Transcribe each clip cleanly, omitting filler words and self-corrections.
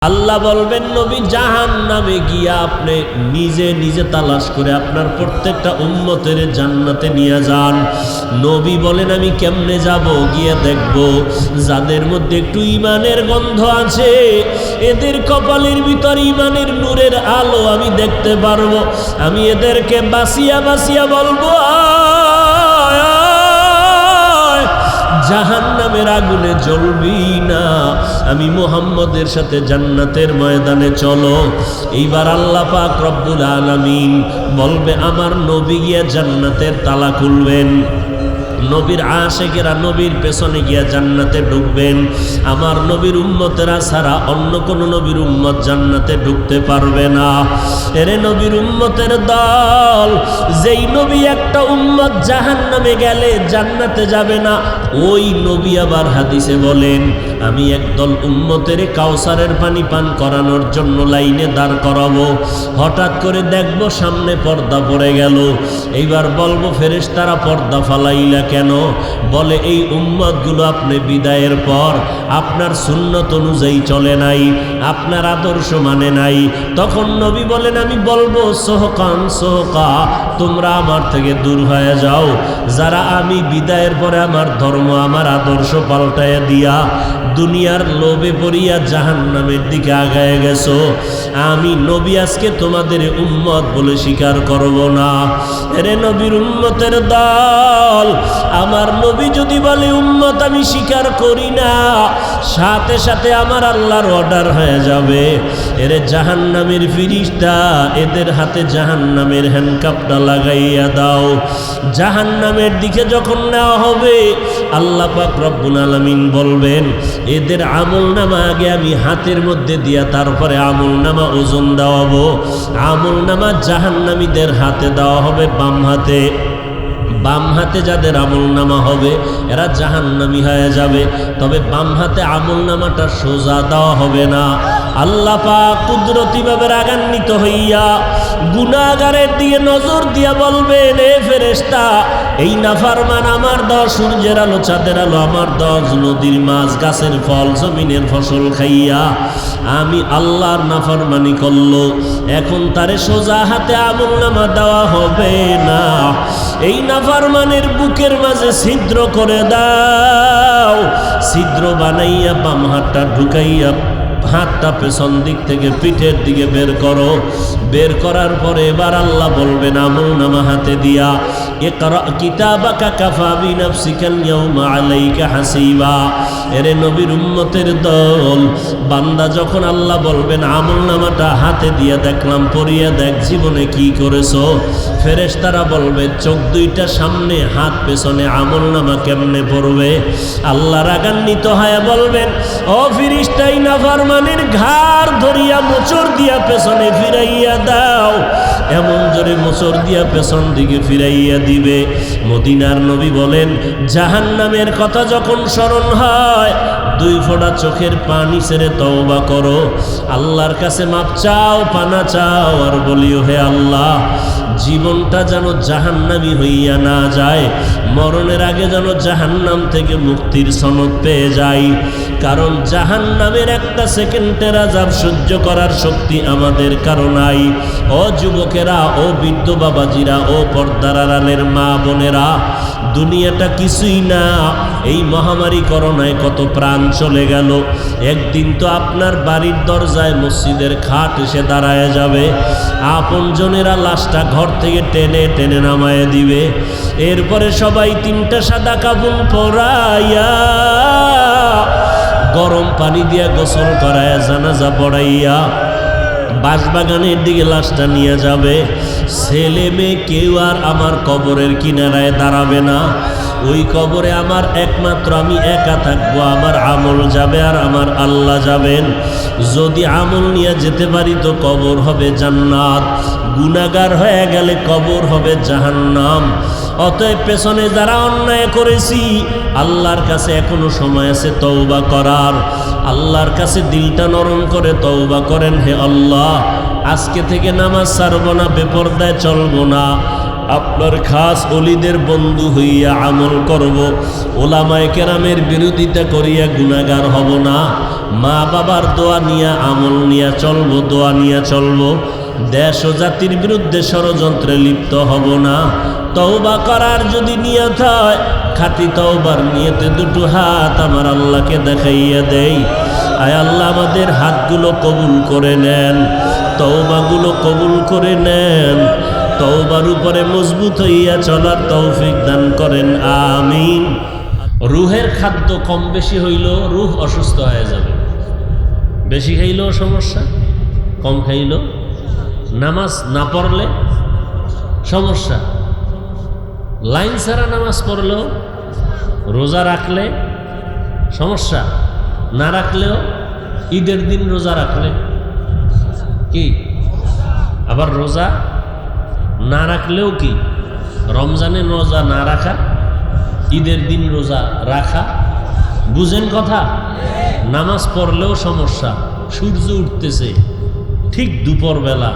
আল্লাহ বলবেন নবী জাহান্নামে গিয়া আপনি নিজে নিজে তালাশ করে আপনার প্রত্যেকটা উম্মতের জান্নাতে নিয়ে যান। নবী বলেন আমি কেমনে যাব? গিয়ে দেখব যাদের মধ্যে একটু ঈমানের গন্ধ আছে, এদের কপালের ভিতর ঈমানের নূরের আলো আমি দেখতে পারবো। আমি এদেরকে বাসিয়া বাসিয়া বলবো জাহান্নামের আগুনে জ্বলবি না, আমি মুহাম্মদের সাথে জান্নাতের ময়দানে চলো। এইবার আল্লাহ পাক রব্বুল আলামিন বলবে আমার নবী গিয়া জান্নাতের তালা খুলবেন। নবীর আশিকেরা নবীর পেছনে গিয়া জান্নাতে ঢুকবেন। আমার নবীর উম্মতেরা ছাড়া অন্য কোন নবীর উম্মত জান্নাতে ঢুকতে পারবে না। এরে নবীর উম্মতের দল, যেই নবী একটা উম্মত জাহান্নামে গেলে জান্নাতে যাবে না, ওই নবী আবার হাদিসে বলেন আমি একদল উম্মতের কাউসারের পানি পান করানোর জন্য লাইনে দাঁড় করাবো। হঠাৎ করে দেখবো সামনে পর্দা পড়ে গেল। এইবার বলবো ফেরেশতারা পর্দা ফালাইলা কেন? বলে এই উম্মতগুলো আপনি বিদায়ের পর আপনার সুন্নত অনুযায়ী চলে নাই, আপনার আদর্শ মানে নাই। তখন নবী বলেন আমি বলবো সোহকান সোহকা, তোমরা আমার থেকে দূর হয়ে যাও। যারা আমি বিদায়ের পরে আমার ধর্ম আমার আদর্শ পাল্টাইয়া দিয়া দুনিয়ার লোভে পড়িয়া জাহান্নামের দিকে আগায় গেছো, আমি নবী আজকে তোমাদের উম্মত বলে স্বীকার করব না। এরে নবীর উম্মতের দল, আমার নবী যদি বলে উম্মত আমি স্বীকার করি না, সাথে সাথে আমার আল্লাহর অর্ডার হয়ে যাবে। এরে জাহান্নামের ফিরিস্তা, এদের হাতে জাহান্নামের হ্যান্ডকাপটা লাগাইয়া দাও। জাহান্নামের দিকে যখন নেওয়া হবে আল্লাহ পাক রব্বুল আলামিন বলবেন এদের আমলনামা আগে আমি হাতের মধ্যে দিয়া তারপরে আমলনামা ওজন দেওয়াবো। আমলনামা জাহান্নামীদের হাতে দেওয়া হবে বাম হাতে। বাম হাতে যাদের আমলনামা হবে এরা জাহান্নামী হয়ে যাবে, তবে বাম হাতে আমলনামাটা সোজা দেওয়া হবে না। আল্লাহ পাক কুদরতিভাবে রাগান্বিত হইয়া গুনাহগারের দিকে নজর দিয়া বলবেন এ ফেরেশতা, এই নাফরমান আমার দাও সূর্যের আলো চাঁদের আলো আমার দাও নদীর মাছ গাছের ফল জমিনের ফসল খাইয়া আমি আল্লাহর নাফরমানি করলো, এখন তারে সোজা হাতে আমলনামা দেওয়া হবে না। এই নাফরমানের বুকের মাঝে ছিদ্র করে দাও, ছিদ্র বানাইয়া বাম হাতটা ঢুকাইয়া হাতটা পেছন দিক থেকে পিঠের দিকে বের করো। বের করার পরে এবার আল্লাহ বলবেন আমলনামা হাতে দিয়া ইকরা কিতাবাকা কাফা বিনাফসিকাল ইয়াউমা আলাইকা হাসিবা। এরে নবীর উম্মতের দল, বান্দা যখন আল্লাহ বলবেন আমলনামাটা হাতে দিয়া দেখলাম পড়িয়া দেখ জীবনে কি করেছো, ফেরেশতারা বলবে চোখ দুইটা সামনে হাত পেছনে আমলনামা কেমনে পড়বে? আল্লাহ রাগান্বিত হয়ে বলবেন ও ফেরেশতাই নাফরমানের ঘাড় ধরিয়া মোচড় দিয়া পেছনে ফিরাইয়া দাও। এমন জোরে মোচড় দিয়া পেছন দিকে ফিরাইয়া দিবে। মদিনার নবী বলেন জাহান্নামের কথা যখন স্মরণ হয় দুই ফোঁটা চোখের পানি ছেড়ে তওবা করো, আল্লাহর কাছে মাপ চাও, পানা চাও, আর বলিও হে আল্লাহ জীবনটা যেন জাহান্নামী হইয়া না যায়, মরণের আগে যেন জাহান্নাম থেকে মুক্তির সনদ পেয়ে যাই। কারণ জাহান্নামের একটা সেকেন্ডের আযাব সহ্য করার শক্তি আমাদের কারো নাই। ও যুবকেরা, ও বৃদ্ধ বাবাজিরা, ও পর্দার আড়ালের মা বোনেরা, দুনিয়াটা কিছুই না। এই মহামারী করোনায় কত প্রাণ চলে গেল। একদিন তো আপনার বাড়ির দরজায় মসজিদের খাট এসে দাঁড়ায় যাবে, আপনজনেরা লাশটা ঘর থেকে টেনে টেনে নামায় দিবে। এরপরে সবাই তিনটা সাদা কাফন পরাইয়া গরম পানি দিয়া গোসল করায়া জানাজা পড়াইয়া বাঁশবাগানের দিকে লাশটা নিয়ে যাবে। ছেলে মেয়ে কেউ আর আমার কবরের কিনারায় দাঁড়াবে না। ওই কবরে আমার একমাত্র আমি একা থাকবো, আমার আমল যাবে আর আমার আল্লাহ যাবেন। যদি আমল নিয়ে যেতে পারি তো কবর হবে জান্নাত, গুনাহগার হয়ে গেলে কবর হবে জাহান্নাম। অতএব পেছনে যারা অন্যায় করেছি আল্লাহর কাছে এখনো সময় আছে তওবা করার। আল্লাহর কাছে দিলটা নরম করে তওবা করেন, হে আল্লাহ আজকে থেকে নামাজ ছাড়বো না, বেপরদায় চলবো না, আপনার খাস ওলিদের বন্ধু হইয়া আমল করব, ওলামায়ে কেরামের বিরোধিতা করিয়া গুনাহগার হব না, মা বাবার দোয়া নিয়ে আমল নিয়ে চলবো, দোয়া নিয়ে চলবো, দেশ ও জাতির বিরুদ্ধে ষড়যন্ত্রে লিপ্ত হব না। তওবা করার যদি নিয়ত হয়, খাঁটি তওবার নিয়তে দুটো হাত আমার আল্লাহকে দেখাইয়া দেই। আয় আল্লাহ, আমাদের হাতগুলো কবুল করে নেন, তওবাগুলো কবুল করে নেন, তওবার উপরে মজবুত হইয়া চলার তৌফিক দান করেন, আমিন। রুহের খাদ্য কম বেশি হইল রুহ অসুস্থ হয়ে যাবে, বেশি খাইলেও সমস্যা, কম খাইলেও। নামাজ না পড়লে সমস্যা, লাইন ছাড়া নামাজ পড়লেও, রোজা রাখলে সমস্যা, না রাখলেও, ঈদের দিন রোজা রাখলে কি, আবার রোজা না রাখলেও কি, রমজানে রোজা না রাখা, ঈদের দিন রোজা রাখা, বুঝেন কথা। নামাজ পড়লেও সমস্যা, সূর্য উঠতেছে ঠিক দুপুরবেলা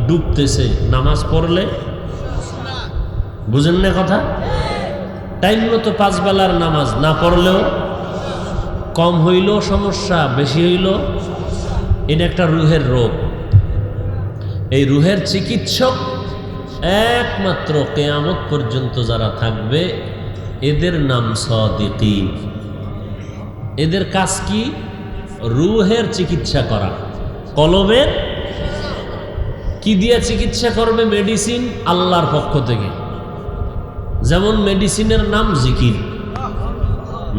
ডুবতেছে, নামাজ পড়লে বুঝেন না কথা। টাইম মতো 5 বেলার নামাজ না পড়লেও, কম হইলেও সমস্যা, বেশি হইল, এটা একটা রুহের রোগ। এই রুহের চিকিৎসক একমাত্র কিয়ামত পর্যন্ত যারা থাকবে এদের নাম সাদিকিন। এদের কাজ কি? রুহের চিকিৎসা করা। কলবের কি দিয়ে চিকিৎসা করবে? মেডিসিন আল্লাহর পক্ষ থেকে। যেমন মেডিসিনের নাম জিকির,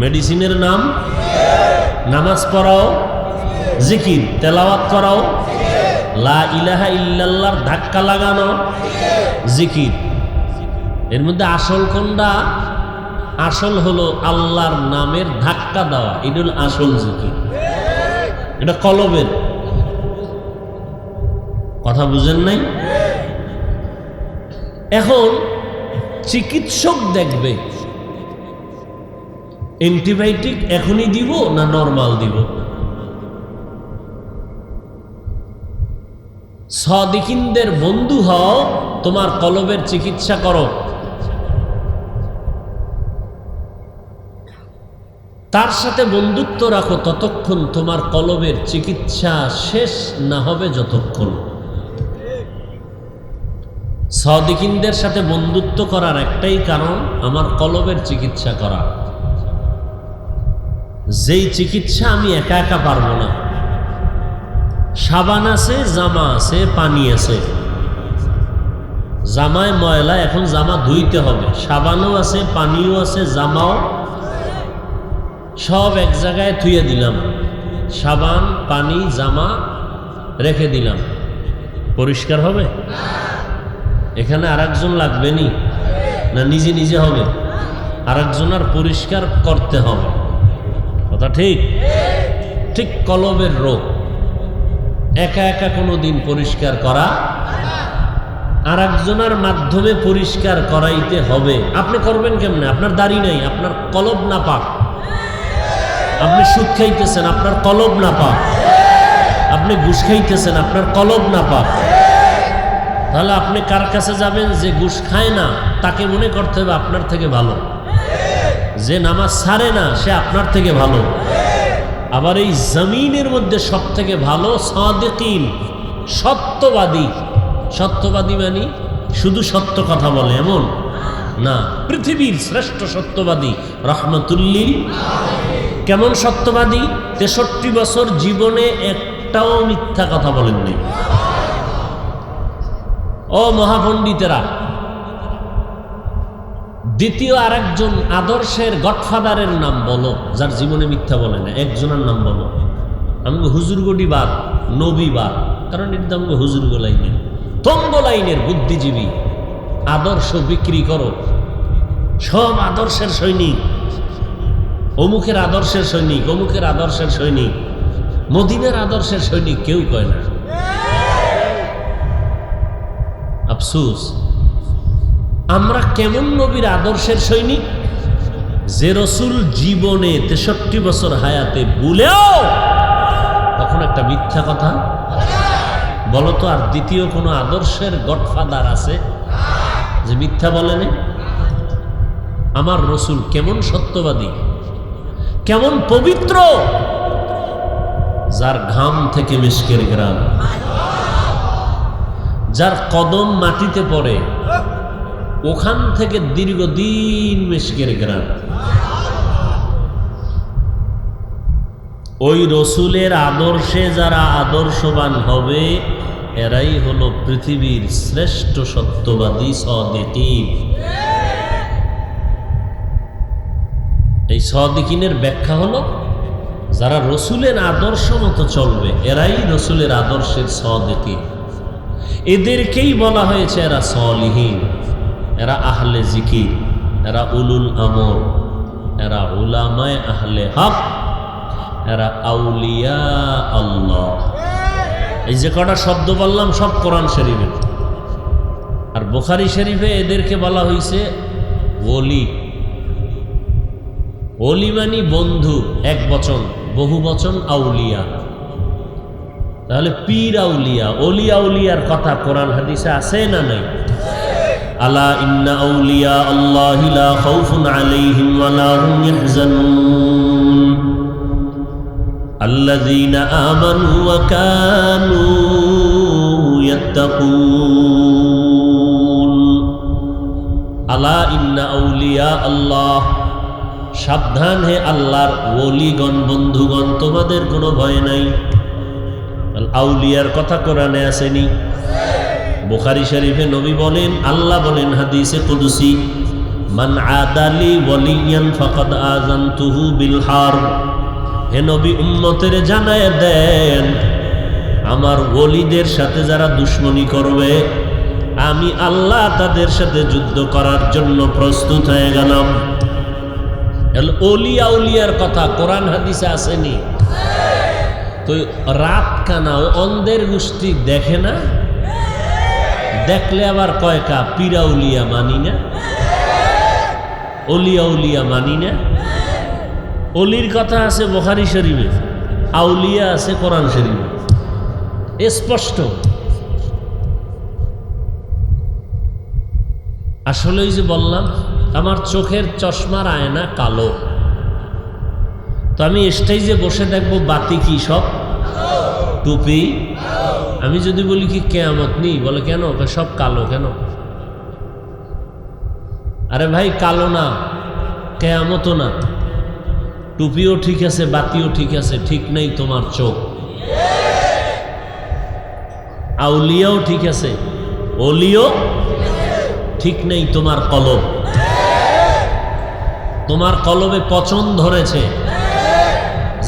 মেডিসিনের নাম নামাজ পড়াও জিকির, তেলাওয়াত করাও, লা ইলাহা ইল্লাল্লাহর ধাক্কা লাগানো জিকির। এর মধ্যে আসল কোনটা? আসল হলো আল্লাহর নামের ধাক্কা দেওয়া, এটা হলো আসল জিকির, এটা কলবের কথা। বুঝেন নাই? এখন চিকিৎসক দেখবে অ্যান্টিবায়োটিক এখনই দিব না নরমাল দিব। সাদিকিনদের বন্ধু হও, তোমার কলবের চিকিৎসা করো। তার সাথে বন্ধুত্ব রাখো ততক্ষণ তোমার কলবের চিকিৎসা শেষ না হবে যতক্ষণ। সাদিকিনদের সাথে বন্ধুত্ব করার একটাই কারণ, আমার কলবের চিকিৎসা করা। যেই চিকিৎসা আমি একা একা পারবো না। সাবান আছে, জামা আছে, পানি আছে। জামায় ময়লা, এখন জামা ধুইতে হবে। সাবানও আছে, পানিও আছে, জামাও সব এক জায়গায় থুয়ে দিলাম। সাবান, পানি, জামা রেখে দিলাম, পরিষ্কার হবে? এখানে আরেকজন লাগবে নি না নিজে নিজে হবে? আরেকজনের পরিষ্কার করতে হবে, কথা ঠিক? ঠিক কলবের রোগ, একা একা কোনো দিন পরিষ্কার করা, আরেকজনের মাধ্যমে পরিষ্কার করাইতে হবে। আপনি করবেন কেমনে? আপনার দাড়ি নাই, আপনার কলব না পাক। আপনি সুদ খাইতেছেন, আপনার কলব না পাক। আপনি ঘুষ খাইতেছেন, আপনার কলব না পাক। তাহলে আপনি কার কাছে যাবেন? যে ঘুষ খায় না তাকে মনে করতে হবে আপনার থেকে ভালো। যে নামাজ ছাড়ে না সে আপনার থেকে ভালো। আবার এই জমিনের মধ্যে সব থেকে ভালো সাদিকিন, সত্যবাদী। সত্যবাদী মানে শুধু সত্য কথা বলে এমন না, পৃথিবীর শ্রেষ্ঠ সত্যবাদী রহমতুল্লিল। কেমন সত্যবাদী? 63 বছর জীবনে একটাও মিথ্যা কথা বলেননি। ও মহাপণ্ডিতেরা, দ্বিতীয় আরেকজন আদর্শের গডফাদারের নাম বলো, যার জীবনে মিথ্যা বলে না। একজনের নাম বলো। আমাকে হুজুরগডি বাদ, নবী বাদ, কারণ এটা আমাকে হুজুরগ লাইনের, তঙ্গ লাইনের বুদ্ধিজীবী। আদর্শ বিক্রি করো, সব আদর্শের সৈনিক। অমুকের আদর্শের সৈনিক, অমুকের আদর্শের সৈনিক, মদিনার আদর্শের সৈনিক কেউ কয় না। আফসোস, আমরা কেমন নবীর আদর্শের সৈনিক? যে রসুল জীবনে 63 বছর হায়াতে বলেও তখন একটা মিথ্যা কথা বলতো। আর দ্বিতীয় কোনো আদর্শের গডফাদার আছে যে মিথ্যা বলেন। আমার রসুল কেমন সত্যবাদী, কেমন পবিত্র, যার ঘাম থেকে মিশকের গ্রাম, যার কদম মাটিতে পড়ে ওখান থেকে দীর্ঘদিন মিশকের গ্রাম। ওই রসুলের আদর্শে যারা আদর্শবান হবে এরাই হলো পৃথিবীর শ্রেষ্ঠ সত্যবাদী সাদিকিন। এই সাদিকিনের ব্যাখ্যা হলো যারা রসুলের আদর্শ মতো চলবে এরাই রসুলের আদর্শের সাদিকিন। এদেরকেই বলা হয়েছে এরা সালিহিন, এরা আহলে জিকির, এরা উলুল আমর, এরা উলামায়ে আহলে হক, এরা আউলিয়া আল্লাহ। এই যে কটা শব্দ বললাম সব কোরআন শরীফে, আর বুখারী শরীফে এদেরকে বলা হয়েছে ওলি। ওলি মানে বন্ধু, এক বচন, বহু বচন আউলিয়া। তাহলে পীর আউলিয়া, ওলি আউলিয়ার কথা কোরআন হাদিসে আছে না নাই? আলা ইন্না আউলিয়া আল্লাহি লা খাউফুন আলাইহিম ওয়া লা হুম ইয়াহজানুন আল্লাযীনা আমানু ওয়া কানু ইয়াত্তাকুন। আলা ইন্না আউলিয়া আল্লাহ, সাবধান হে আল্লাহর ওলিগণ, বন্ধুগণ, তোমাদের কোনো ভয় নাই। আউলিয়ার কথা কোরআনে আসেনি? বুখারী শরীফে নবী বলেন, আল্লাহ বলেন হাদিসে কুদসি, মান আদালি ওয়ালিয়ান ফাকাদ আযানতুহু বিল হারব। হে নবী, উম্মতের জানায় দেন আমার ওলিদের সাথে যারা দুশমনি করবে আমি আল্লাহ তাদের সাথে যুদ্ধ করার জন্য প্রস্তুত হয়ে গেলাম। ওলি আউলিয়ার কথা কোরআন হাদিসে আসেনি? তো রাত কানা অন্ধের গোষ্ঠী দেখে না, দেখলে আবার কয়কা পীরাউলিয়া মানি না, অলিয়া উলিয়া মানি না। অলির কথা আছে বুখারী শরীফে, আউলিয়া আছে কোরআন শরীফে, স্পষ্ট। আসলে ওই যে বললাম আমার চোখের চশমার আয়না কালো, তো আমি স্টেজে বসে দেখবো বাতি কি সব টুপি। আমি যদি বলি কি কিয়ামত নেই, বলে কেন? সব কালো কেন? আরে ভাই কালো না, কিয়ামতও না, টুপিও ঠিক আছে, বাতিও ঠিক আছে, ঠিক নেই তোমার চোখ। আউলিয়াও ঠিক আছে, ওলিও ঠিক নেই তোমার কলব। তোমার কলবে পচন ধরেছে।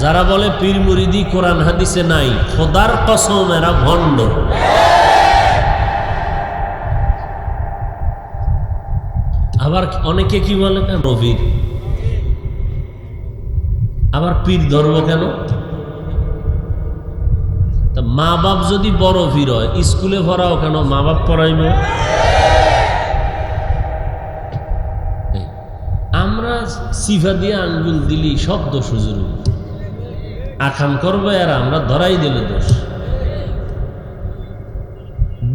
যারা বলে পীর মুরিদি কোরআন হাদিসে নাই, খোদার কসম এরা ভণ্ড। আবার অনেকে কি বলে নবীর, আবার পীর ধর্ম কেন? তা মা বাপ যদি বড় পীর হয় স্কুলে পড়াও কেন? মা বাপ পড়াইব। আমরা সিফা দিয়ে আঙ্গুল দিলি সব দোষ হুজুর, আখাম করবো আর আমরা ধরাই দিলে দোষ।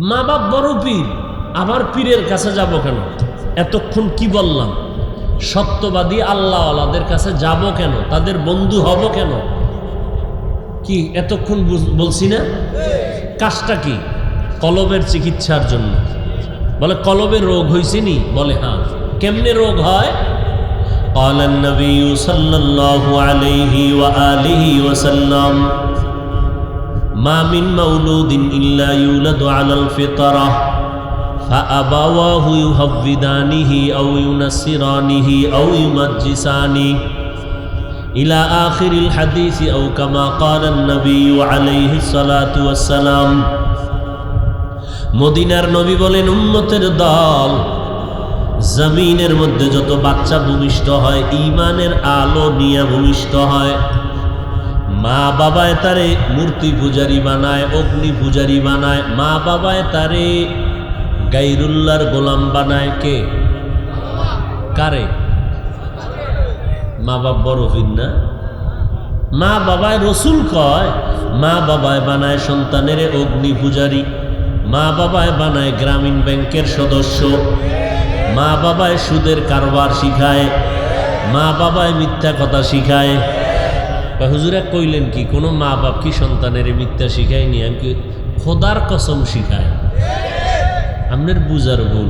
মা বাপ বড় পীর, আবার পীরের কাছে যাব কেন? এতক্ষণ কি বললাম? সত্যবাদী আল্লাহওয়ালাদের কাছে যাব কেন? তাদের বন্ধু হব কেন? কি এতক্ষণ বলছি না? কাজটা কি? কলবের চিকিৎসার জন্য। বলে কলবের রোগ হয়েছে নি? বলে হ্যাঁ। কেমনে রোগ হয়? قال النبي صلى الله عليه وآله وسلم ما من مولود إلا يولد على الفطرة فأبواه يهودانه أو ينصرانه أو يمجسانه إلى آخر الحديث أو كما قال النبي عليه الصلاة والسلام। মদিনার নবী বলেন উম্মতের দল, জমিনের মধ্যে যত বাচ্চা ভূমিষ্ঠ হয় ঈমানের আলো নিয়ে ভূমিষ্ঠ হয়। মা বাবায় তারে মূর্তি পূজারি বানায়, অগ্নি পূজারি বানায়, মা বাবায় তারে গায়রুল্লাহর গোলাম বানায়। কে? কারে? মা বাপ বড় পীর না? মা বাবায় রসুল কয়, মা বাবায় বানায় সন্তানের অগ্নি পূজারি, মা বাবায় বানায় গ্রামীণ ব্যাংকের সদস্য, মা বাবায় সুদের কারবার শিখায়, মা বাবায় মিথ্যা কথা শিখায়। হুজুরা কইলেন কি কোনো মা বাপ কি সন্তানের মিথ্যা শিখায়নি? আমি কি খোদার কসম শিখায়? আপনার বুঝার ভুল।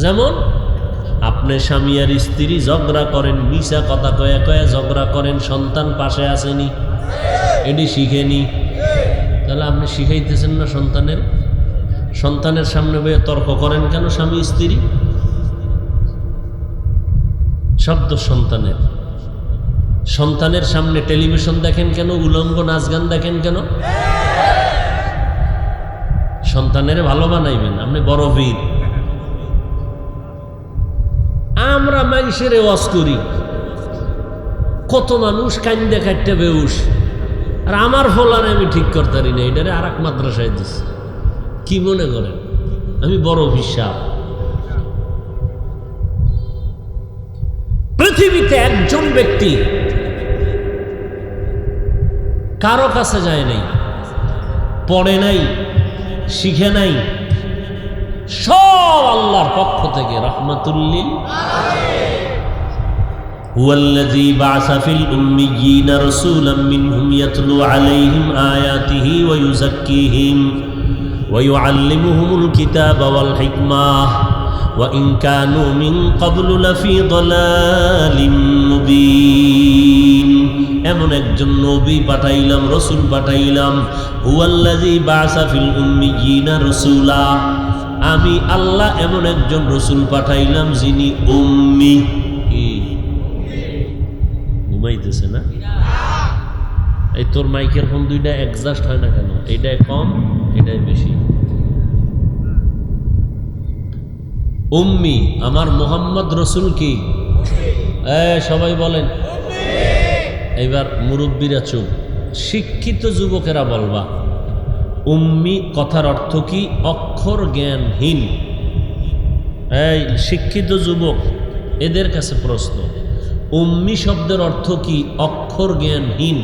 যেমন আপনি স্বামী আর স্ত্রী ঝগড়া করেন, মিশা কথা কয়া কয়া ঝগড়া করেন, সন্তান পাশে আসেনি, এটি শিখেনি, তাহলে আপনি শিখাইতেছেন না সন্তানের? সন্তানের সামনে বয়ে তর্ক করেন কেন স্বামী স্ত্রী? শব্দ সন্তানের। সন্তানের সামনে টেলিভিশন দেখেন কেন? উলঙ্গ নাচ গান দেখেন কেন? সন্তানের ভালো বানাইবেন, আপনি বড় বীর। আমরা মানুষের ওয়াজ করি, কত মানুষ কান্দে কাটতে বেউস, আর আমার ফলারে আমি ঠিক করতে পারি না, এটারে আর এক মাদ্রাসায় দিচ্ছি। কি মনে করেন আমি বড় হিসাব? পৃথিবীতে একজন ব্যক্তি কারো কাছে যায় নাই, পড়ে নাই, শিখে নাই, সব আল্লাহর পক্ষ থেকে রাহমাতুল্লিল আলামিন। হুয়াল্লাযী বা'আসা ফিল উম্মিয়্যিনা রাসূলাম মিনহুম ইয়াতলু আলাইহিম আয়াতিহি ওয়া ইউযাক্কিহিম ওয়া ইউআল্লিমুহুমুল কিতাবা ওয়াল হিকমাহ ওয়া ইন কানু মিন ক্বাবলু লাফী দালালিম মুবিন। এমন একজন নবী পাঠাইলাম, রসুল পাঠাইলাম। হুয়াল্লাযী বা'আসা ফিল উম্মিয়্যিনা রাসূলা, আমি আল্লাহ এমন একজন রসুল পাঠাইলাম যিনি উম্মি। ঘুমাইতেছে না? এই তোর মাইকের ফোন দুইটা অ্যাডজাস্ট হয় না কেন? এইটাই কম, এটাই বেশি। উম্মি আমার মোহাম্মদ রসুল কি? সবাই বলেন। এইবার মুরব্বীরা চুপ, শিক্ষিত যুবকেরা বলবা উম্মি কথার অর্থ কি? অক্ষর জ্ঞানহীন। এই শিক্ষিত যুবক, এদের কাছে প্রশ্ন, উম্মি শব্দের অর্থ কি? অক্ষর জ্ঞানহীন।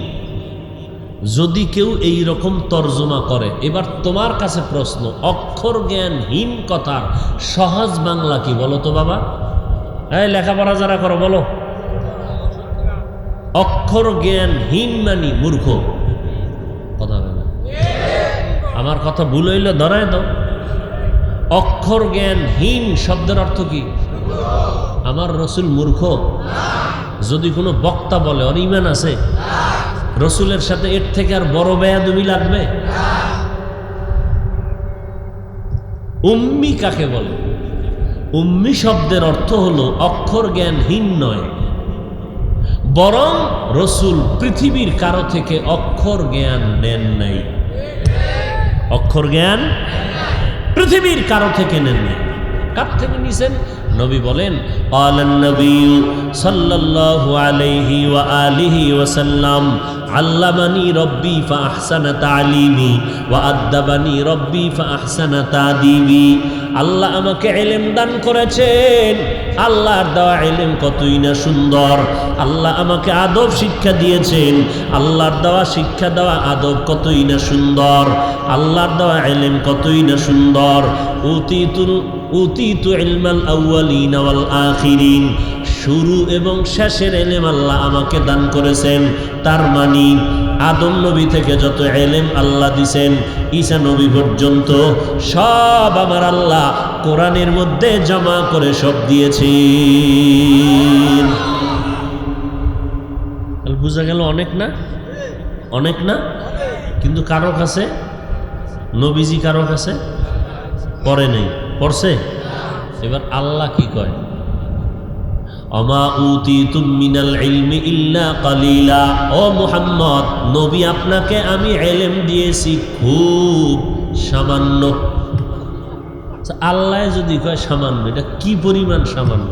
যদি কেউ এই রকম তর্জমা করে, এবার তোমার কাছে প্রশ্ন, অক্ষর জ্ঞানহীন কথার সহজ বাংলা কি বলো তো বাবা? এই লেখাপড়া যারা করো বলো। অক্ষর জ্ঞানহীন মানে মূর্খ। কথা হবে না? আমার কথা ভুল হইলে ধরায় দাও। অক্ষর জ্ঞানহীন শব্দের অর্থ কি? আমার রসুল মূর্খ? যদি কোনো বক্তা বলে ওর ঈমান আছে? রসুলের সাথে এর থেকে আর বড় বেয়াদবি লাগবে? উম্মি কাকে বলে? উম্মি শব্দের অর্থ হলো অক্ষর জ্ঞানহীন নয়, বরং রসুল পৃথিবীর কারো থেকে অক্ষর জ্ঞান নেন নাই। অক্ষর জ্ঞান পৃথিবীর কারো থেকে নেন নাই। কার থেকে নিছেন? নবী বলেন, ক্বালান নবী সাল্লাল্লাহু আলাইহি ওয়া আলিহি ওয়া সাল্লাম, আল্লামানি রব্বি ফাআহসানা তা'লিমি ওয়া আদ্দাবানি রব্বি ফাআহসানা তা'দীবি। আল্লাহ আমাকে ইলম দান করেছেন, আল্লাহর দেওয়া ইলম কতই না সুন্দর। আল্লাহ আমাকে আদব শিক্ষা দিয়েছেন, আল্লাহর দেওয়া শিক্ষা দেওয়া আদব কতই না সুন্দর। আল্লাহর দেওয়া ইলম কতই না সুন্দর। উতিতু ইলমাল আউয়ালিন ওয়াল আখিরিন, শুরু এবং শেষের ইলম আল্লাহ আমাকে দান করেছেন। তার মানে আদম নবী থেকে যত ইলম আল্লাহ দিছেন ঈসা নবী পর্যন্ত সব আমার আল্লাহ কোরআনের মধ্যে জমা করে সব দিয়েছেন। বুঝা গেল? অনেক না? অনেক না? কিন্তু কারো কাছে নবীজি কারো কাছে পড়ে নেই, পড়ছে? এবার আল্লাহ কি কয়? অমা উতিতুম মিনাল ইলমি ইল্লা কালিলা। ও মুহাম্মদ নবী, আপনাকে আমি ইলম দিয়েছি খুব সামান্য। আল্লাহ যদি কয় সামান্য, এটা কি পরিমাণ সামান্য?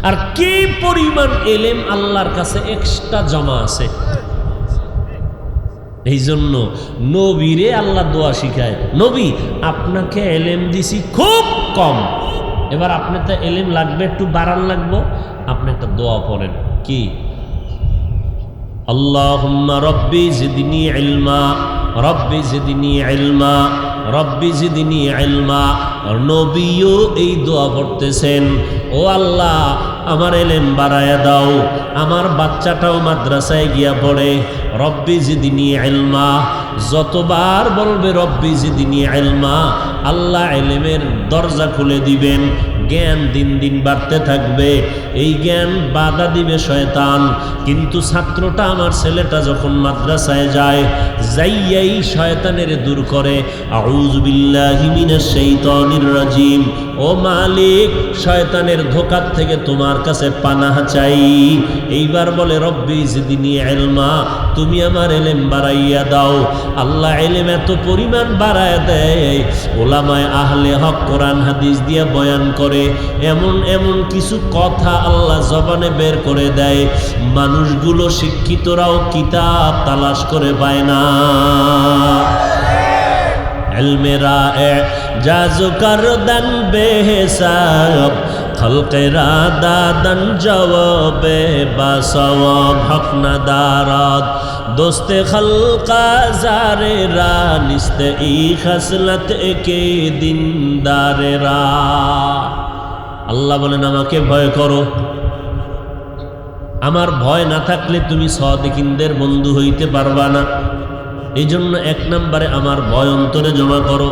আর কি পরিমাণ ইলম আল্লাহর কাছে এক্সট্রা জমা আছে। এই জন্য নবীরে আল্লাহ দোয়া শিখায়, নবী আপনাকে ইলম দিছি খুব কম, এবার আপনি তো ইলম লাগবে, একটু বাড়ান লাগবো, আপনি একটা দোয়া পড়েন। কি? আল্লাহুম্মা রব্বি জিদনি ইলমা, রব্বি জিদনি ইলমা, রব্বি জিদনি ইলমা। নবীও এই দোয়া পড়তেছেন, ও আল্লাহ আমার এলেম বাড়ায়া দাও। আমার বাচ্চাটাও মাদ্রাসায় গিয়া পড়ে, রব্বি জিদনি ইলমা। যতবার বলবে রব্বি জিদনি ইলমা, আল্লাহ এলেমের দরজা খুলে দিবেন, জ্ঞান দিন দিন বাড়তে থাকবে। এই জ্ঞান বাধা দিবে শয়তান, কিন্তু ছাত্রটা আমার ছেলেটা যখন মাদ্রাসায় যায়, যাইয়াই শয়তানের দূর করে। আউযু বিল্লাহি মিনাশ শাইতানির রাজিম। ও মালিক, শয়তানের ধোঁকার থেকে তোমার কাছে পানাহ চাই। এইবার বলে রব্বি জিদনি ইলমা, তুমি আমার এলেম বাড়াইয়া দাও। আল্লাহ এলেম এত পরিমাণ বাড়ায় দেয়, ওলামায়ে আহলে হক কোরআন হাদিস দিয়ে বয়ান করে, এমন এমন কিছু কথা আল্লাহ জবানে বের করে দেয়, মানুষগুলো শিক্ষিতরাও কিতাব তালাশ করে পায় না। ইলমেরা এজাজ করদান বেহিসাব, খলকেরা দাদান জবাবে বাসওয়াব। হক না দারাত দোস্তে খলকা জারেরা, নিস্তে ই খসলত কে দিনদারেরা। আল্লাহ বলেন আমাকে ভয় করো। আমার ভয় না থাকলে তুমি সাদিকিনদের বন্ধু হইতে পারবা না। এই জন্য এক নম্বরে আমার ভয় অন্তরে জমা করো,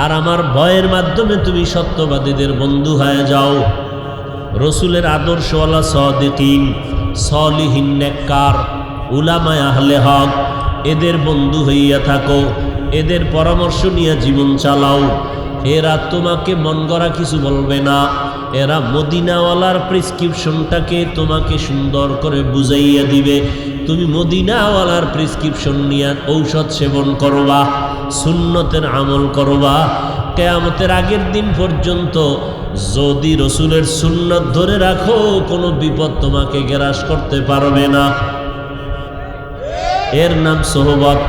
আর আমার ভয়ের মাধ্যমে তুমি সত্যবাদীদের বন্ধু হয়ে যাও। রসুলের আদর্শওয়ালা সাদিকিন, সলিহিন, নেককার, উলামায়ে আহলে হক, এদের বন্ধু হইয়া থাকো, এদের পরামর্শ নিয়ে জীবন চালাও। এরা তোমাকে মন গড়া কিছু বলবে না, এরা মদিনাওয়ালার প্রেসক্রিপশনটাকে তোমাকে সুন্দর করে বুঝাইয়া দিবে। তুমি মদিনাওয়ালার প্রেসক্রিপশন নিয়ে ঔষধ সেবন করবা, সুন্নতের আমল করবা। কিয়ামতের আগের দিন পর্যন্ত যদি রসুলের সুন্নত ধরে রাখো, কোনো বিপদ তোমাকে গ্রাস করতে পারবে না। এর নাম সোহবত,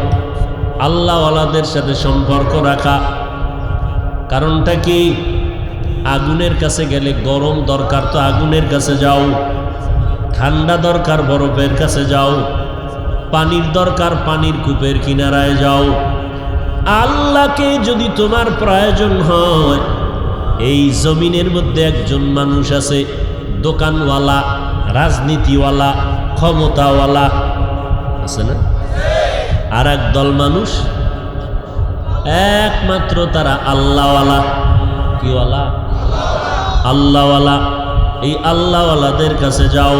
আল্লাহওয়ালাদের সাথে সম্পর্ক রাখা। কারণটা কি? আগুনের কাছে গেলে গরম দরকার তো আগুনের কাছে যাও, ঠান্ডা দরকার বরফের কাছে যাও, পানির দরকার পানির কূপের কিনারায় যাও। আল্লাহকে যদি তোমার প্রয়োজন হয়, এই জমিনের মধ্যে একজন মানুষ আছে, দোকানওয়ালা, রাজনীতিওয়ালা, ক্ষমতাওয়ালা আছে না? আর এক দল মানুষ একমাত্র তারা আল্লাহওয়ালা। কিওয়ালা? আল্লাহওয়ালা। এই আল্লাহওয়ালাদের কাছে যাও।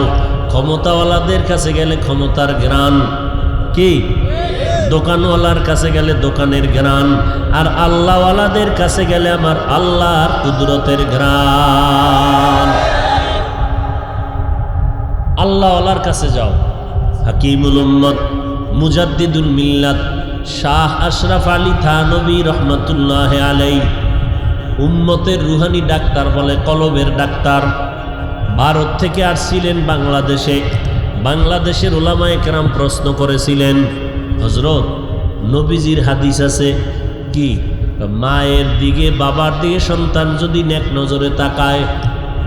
ক্ষমতাওয়ালাদের কাছে গেলে ক্ষমতার ঘ্রাণ কি, দোকানওয়ালার কাছে গেলে দোকানের ঘ্রাণ, আর আল্লাহওয়ালাদের কাছে গেলে আমার আল্লাহর কুদরতের ঘ্রাণ। আল্লাহওয়ালার কাছে যাও। হাকিমুল উম্মত, মুজাদ্দিদুল মিল্লাত শাহ আশরাফ আলী থানভী রহমতুল্লাহ আলাইহি, উম্মতের রুহানি ডাক্তার বলে, কলবের ডাক্তার। ভারত থেকে আসছিলেন বাংলাদেশে। বাংলাদেশের উলামায়ে কেরাম প্রশ্ন করেছিলেন, হযরত নবীজির হাদিস আছে কি, মায়ের দিকে বাবার দিকে সন্তান যদি নেক নজরে তাকায়,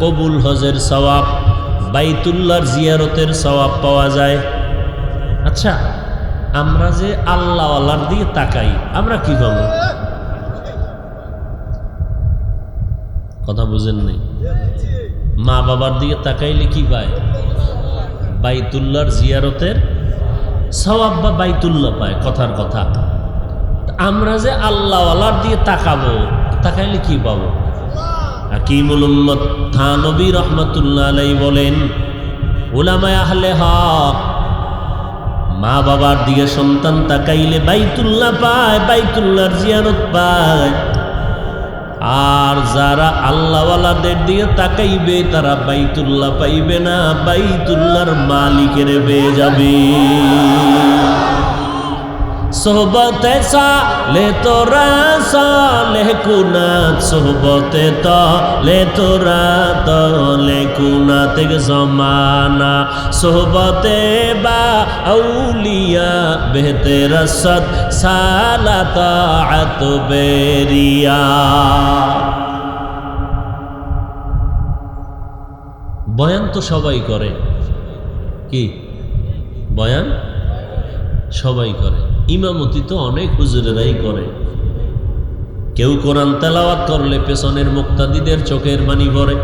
কবুল হজের সওয়াব, বাইতুল্লাহর জিয়ারতের সওয়াব পাওয়া যায়। আচ্ছা, আমরা যে আল্লাহওয়ালার দিকে তাকাই, আমরা কি পাবো? কথা বুঝেন নাই? মা বাবার দিকে তাকাইলে কি পায়? বাইতুল্লাহর জিয়ারতের সওয়াব বা বাইতুল্লাহ পায়, কথার কথা। আমরা যে আল্লাহওয়ালার দিকে তাকাবো, তাকাইলে কি পাবো? হাকিমুল উম্মত থানভী রহমতুল্লাহ আলাইহি বলেন, উলামায়ে আহলে হক মা বাবার দিকে সন্তান তাকাইলে বাইতুল্লাহ পায়, বাইতুল্লাহর জিয়ারত পায়। আর যারা আল্লাহওয়ালাদের দিকে তাকাইবে, তারা বাইতুল্লাহ পাইবে না, বাইতুল্লাহর মালিকের পেয়ে যাবে। সোহবতে সালে তোরা সালে কুনাত, সোহবতে তলে তোরা তলে কুনাত জমানা, সোহবতে বা আউলিয়া বেহতে রসদ সালাত বেরিয়া। বয়ান তো সবাই করে, কি বয়ান সবাই করে, ইমামতি তো অনেক হুজুরেরাই করে, কেউ কোরআন তেলাওয়াত করলে পেছনের মুক্তাদিদের চোখের পানি পড়ে।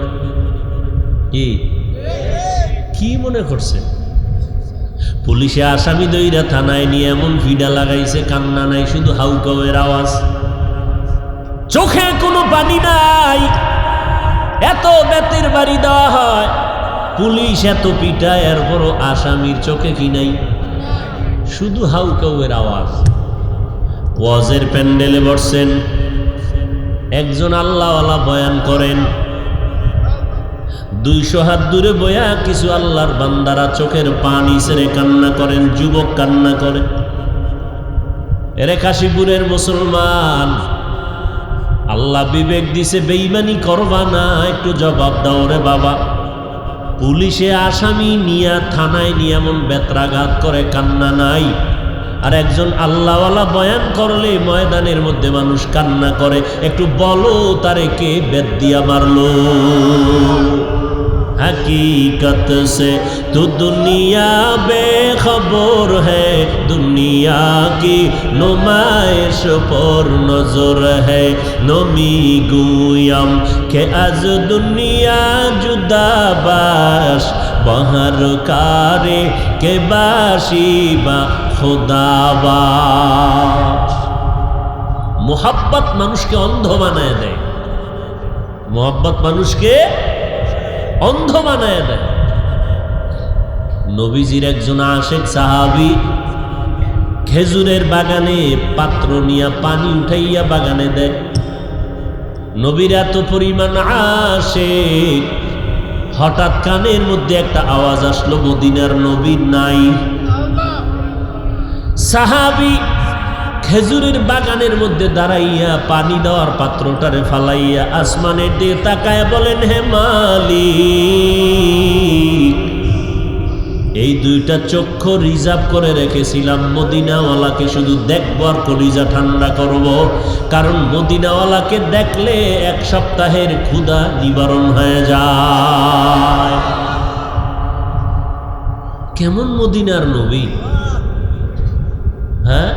কি মনে করছে? পুলিশে আসামি দইরা থানায় নিয়ে এমন ভিড়া লাগাইছে, কান্না নাই, শুধু হাউকাউয়ের আওয়াজ, চোখে কোনো পানি নাই। এত বেতের বাড়ি দেওয়া হয়, পুলিশ এত পিটায়, এরপরও আসামির চোখে কি নাই, শুধু হাউকাউয়ের আওয়াজ। ওয়াজের প্যান্ডেলে বসছেন, একজন আল্লাহওয়ালা বয়ান করেন, 200 হাত দূরে বয়া কিছু আল্লাহর বান্দারা চোখের পানি ছেড়ে কান্না করেন, যুবক কান্না করে। এরে কাশীপুরের মুসলমান, আল্লাহ বিবেক দিছে, বেঈমানি করবা না, একটু জবাব দাও রে বাবা। পুলিশে আসামি নিয়া থানায় নিয়ে এমন বেত্রাঘাত করে, কান্না নাই। আর একজন আল্লাহওয়ালা বয়ান করলে ময়দানের মধ্যে মানুষ কান্না করে, একটু বলো তারে কে বেত দিয়া মারলো? हकीकत से तो दुनिया बेखबर है, दुनिया की नुमाइश पर नजर है। नमी गुयम के आज दुनिया जुदा बाश, बहर कारे के बाशी बा खुदाबाश। मोहब्बत মানুষকে অন্ধ বানায় দেয়, मोहब्बत মানুষকে অন্ধ বানায় দেয়। নবীজির একজন আশেক সাহাবী খেজুরের বাগানে পাত্র নিয়ে পানি উঠাইয়া বাগানে দেয়। নবীর এত পরিমাণ আশেক, হঠাৎ কানের মধ্যে একটা আওয়াজ আসলো, মদিনার নবী নাই। সাহাবী খেজুরের বাগানের মধ্যে দাঁড়াইয়া পানি দেওয়ার পাত্রটারে ফালাইয়া আসমানের দিকে তাকায় বলেন, হে মালিক, এই দুইটা চক্ষু রিজার্ভ করে রেখেছিলাম, মদিনাওয়ালাকে শুধু দেখব আর কলিজা ঠান্ডা করব, কারণ মদিনাওয়ালাকে দেখলে 1 সপ্তাহের ক্ষুধা নিবারণ হয়ে যায়। কেমন মদিনার নবী! হ্যাঁ,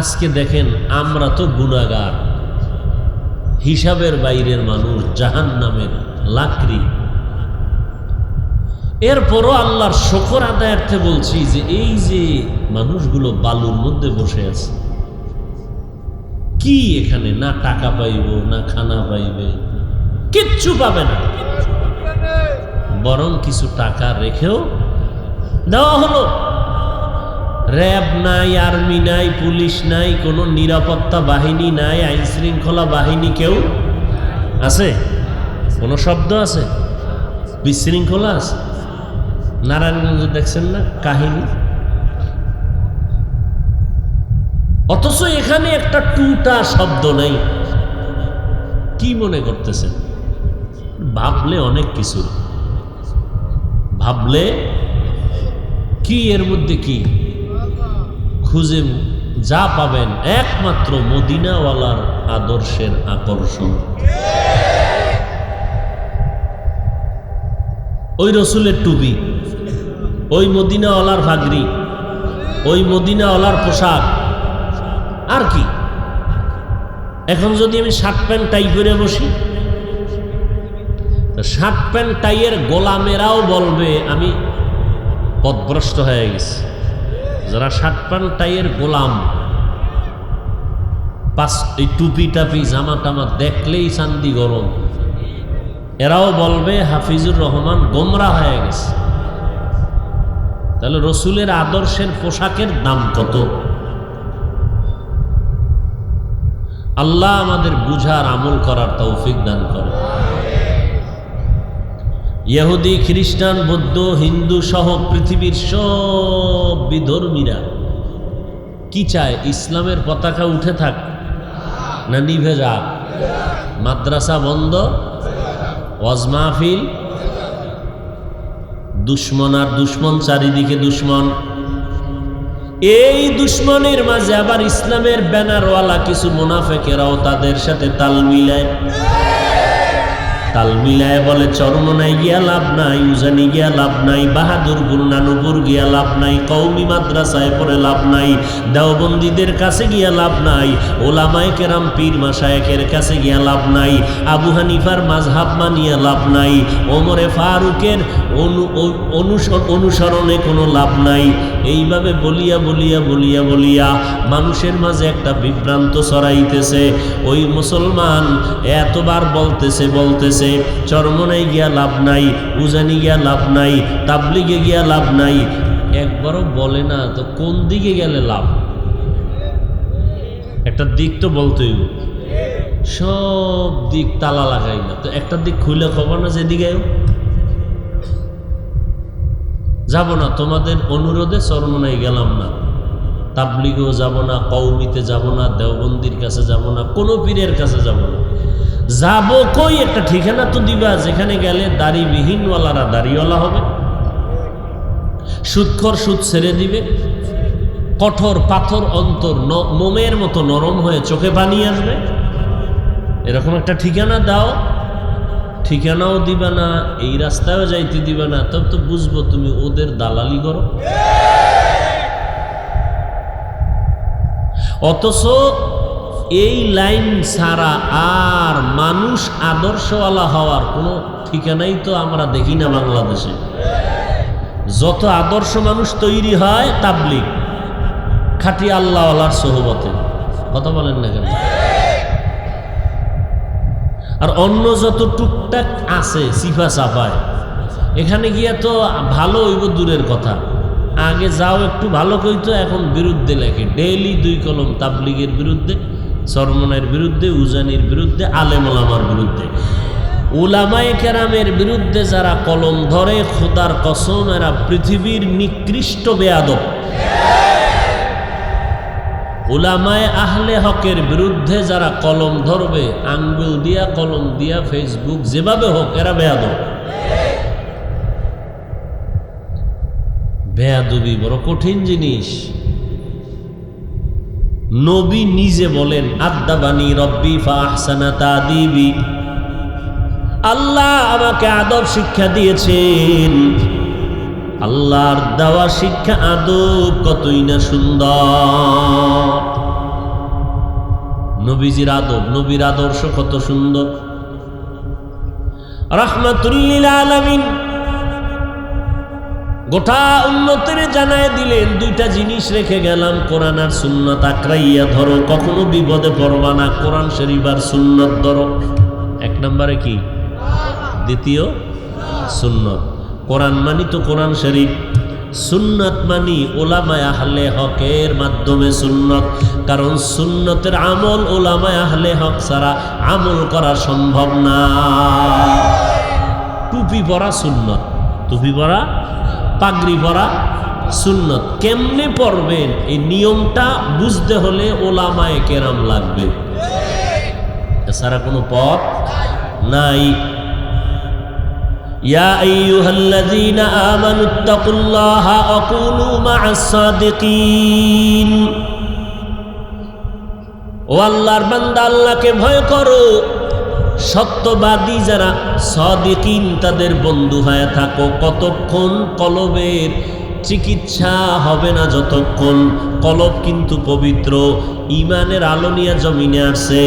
আজকে দেখেন আমরা তো গুনাহগার, হিসাবের বাইরের মানুষ, জাহান্নামের লাকড়ি। এরপরও আল্লাহর শুকর আদায়ার্থে বলছি যে এই যে মানুষগুলো বালুর মধ্যে বসে আছে, কি এখানে না টাকা পাইব, না খানা পাইবে, কিচ্ছু পাবে না, বরং কিছু টাকা রেখেও দেওয়া হলো। র্যাব নাই, আর্মি নাই, পুলিশ নাই, কোনো নিরাপত্তা বাহিনী নাই, আইন শৃঙ্খলা বাহিনী কেউ আছে? কোনো শব্দ আছে? বিশৃঙ্খলা আছে? নারায়ণগঞ্জ দেখছেন না কাহিনী? অথচ এখানে একটা টুটা শব্দ নাই। কি মনে করতেছেন? ভাবলে অনেক কিছু, ভাবলে কি এর মধ্যে কি খুঁজে যা পাবেন একমাত্র মদিনাওয়ালার আদর্শের আকর্ষণ। ওই রসুলের টুপি, ওই মদিনাওয়ালার ভাগরি, ওই মদিনাওয়ালার পোশাক, আর কি? এখন যদি আমি শার্ট প্যান্ট টাই পরে বসি, শার্ট প্যান্ট টাইয়ের গোলামেরাও বলবে আমি পথভ্রষ্ট হয়ে গেছি। যারা শার্ট প্যান্ট টাইয়ের গোলাম, এই টুপি টাপি জামা টামা দেখলেই চান্দি গরম, এরাও বলবে হাফিজুর রহমান গোমরা হয়ে গেছে। তাহলে রসুলের আদর্শের পোশাকের দাম কত? আল্লাহ আমাদের বুঝার, আমল করার তৌফিক দান করে। ইহুদি, খ্রিস্টান, বৌদ্ধ, হিন্দু সহ পৃথিবীর সব বিধর্মীরা কি চায়? ইসলামের পতাকা উঠে থাক না নিভে যাক? মাদ্রাসা বন্ধ, ওয়াজ মাহফিল, দুশ্মন আর দুশ্মন, চারিদিকে দুশ্মন। এই দুশ্মনের মাঝে আবার ইসলামের ব্যানারওয়ালা কিছু মুনাফিকেরাও তাদের সাথে তাল মিলায়। তাল মিলায় বলে চরমনাই গিয়া লাভ নাই, উজানি গিয়া লাভ নাই, বাহাদুরপুর নানুপুর গিয়া লাভ নাই, কওমি মাদ্রাসায় পড়ে লাভ নাই, দেওবন্দীদের কাছে গিয়া লাভ নাই, ওলামায়ে কেরাম পীর মাশায়েখের কাছে গিয়া লাভ নাই, আবু হানিফার মাযহাব মানিয়া লাভ নাই, ওমরে ফারুকের অনুসরণে কোনো লাভ নাই। এইভাবে বলিয়া বলিয়া বলিয়া বলিয়া মানুষের মাঝে একটা বিভ্রান্ত ছড়াইতেছে। ওই মুসলমান এতবার বলতেছে চরমনাই গিয়া লাভ নাই, উজানি গিয়া লাভ নাই, তাবলিগে গিয়া লাভ নাই। একবারও বলে না তো কোন দিকে গেলে লাভ? একটা দিক তো বলতেই, সব দিক তালা লাগাই না তো একটা দিক খুলে খবর না, যেদিকে যাব না। তোমাদের অনুরোধে চরমনাই গেলাম না, তাবলিগেও যাব না, কওমিতে যাব না, দেওবন্দির কাছে যাব না, কোনো পীরের কাছে যাব না। যাব কই? একটা ঠিকানা তো দিবা যেখানে গেলে দাড়িবিহীনওয়ালারা দাড়িওয়ালা হবে, সুদখোর সুদ ছেড়ে দিবে, কঠোর পাথর অন্তর মোমের মতো নরম হয়ে চোখে পানি আসবে। এরকম একটা ঠিকানা দাও। ঠিকানাও দিবা না, এই রাস্তায়ও যাইতে দিবা না, তবে তো বুঝবো তুমি ওদের দালালি করো। অথচ এই লাইন ছাড়া আর মানুষ আদর্শওয়ালা হওয়ার কোনো ঠিকানাই তো আমরা দেখি না বাংলাদেশে। যত আদর্শ মানুষ তৈরি হয় তাবলিগ, খাঁটি আল্লাহওয়ালার সোহবতে। কথা বলেন না কেন? আর অন্য যত টুকটাক আছে সিফা সাফায়, এখানে গিয়া তো ভালো হইব দূরের কথা, আগে যাও একটু ভালো কইতো, এখন বিরুদ্ধে লেখে ডেইলি 2 কলম তাবলিগের বিরুদ্ধে, চরমনাইয়ের বিরুদ্ধে, উজানির বিরুদ্ধে, আলেম ওলামার বিরুদ্ধে। উলামায়ে কেরামের বিরুদ্ধে যারা কলম ধরে, খোদার কসম এরা পৃথিবীর নিকৃষ্ট বেয়াদব। উলামায়ে আহলে হকের বিরুদ্ধে যারা কলম ধরবে, আঙ্গুল দিয়া কলম দিয়া ফেসবুক যেভাবে হোক, এরা বেয়াদব। বেয়াদবি বড় কঠিন জিনিস। নবী নিজে বলেন, আদাবানি রব্বি ফাহসানা তাদিবি, আল্লাহ আমাকে আদব শিক্ষা দিয়েছেন। আল্লাহর দেওয়া শিক্ষা আদব কতই না সুন্দর। নবীজির আদব, নবীর আদর্শ কত সুন্দর। রাহমাতুল লিল আলামিন গোটা উম্মতের জানায় দিলেন, 2টা জিনিস রেখে গেলাম, কোরআন আর সুন্নাত আঁকড়াইয়া ধরো, কখনো বিপদে পড়বা না। কোরআন শরীফ আর সুন্নাত ধরো। 1 নম্বরে কি? দ্বিতীয় সুন্নাত। কোরআন মানি তো কোরআন শরীফ, সুন্নাত মানি ওলামায়ে আহলে হকের মাধ্যমে সুন্নাত। কারণ সুন্নতের আমল ওলামায়ে আহলে হক ছাড়া আমল করা সম্ভব না। টুপি পরা সুন্নাত, টুপি পরা, পাগড়ি পরা সুন্নাত। কেমনে পড়বেন এই নিয়মটা বুঝতে হলে ওলামায়ে কেরাম লাগবে, এছাড়া কোনো পথ নাই। ইয়া আইয়ুহাল্লাযীনা আমানুত্তাকুল্লাহা ওয়া কুনু মা'আস সাদিকিন, ও আল্লাহর বান্দা আল্লাহকে ভয় করো, সত্যবাদী যারা সাদিকিন তাদের বন্ধু হয়ে থাকো। কতক্ষণ? কলবের চিকিৎসা হবে না যতক্ষণ। কলব কিন্তু পবিত্র, ইমানের আলো নিয়ে জমিনে আসছে।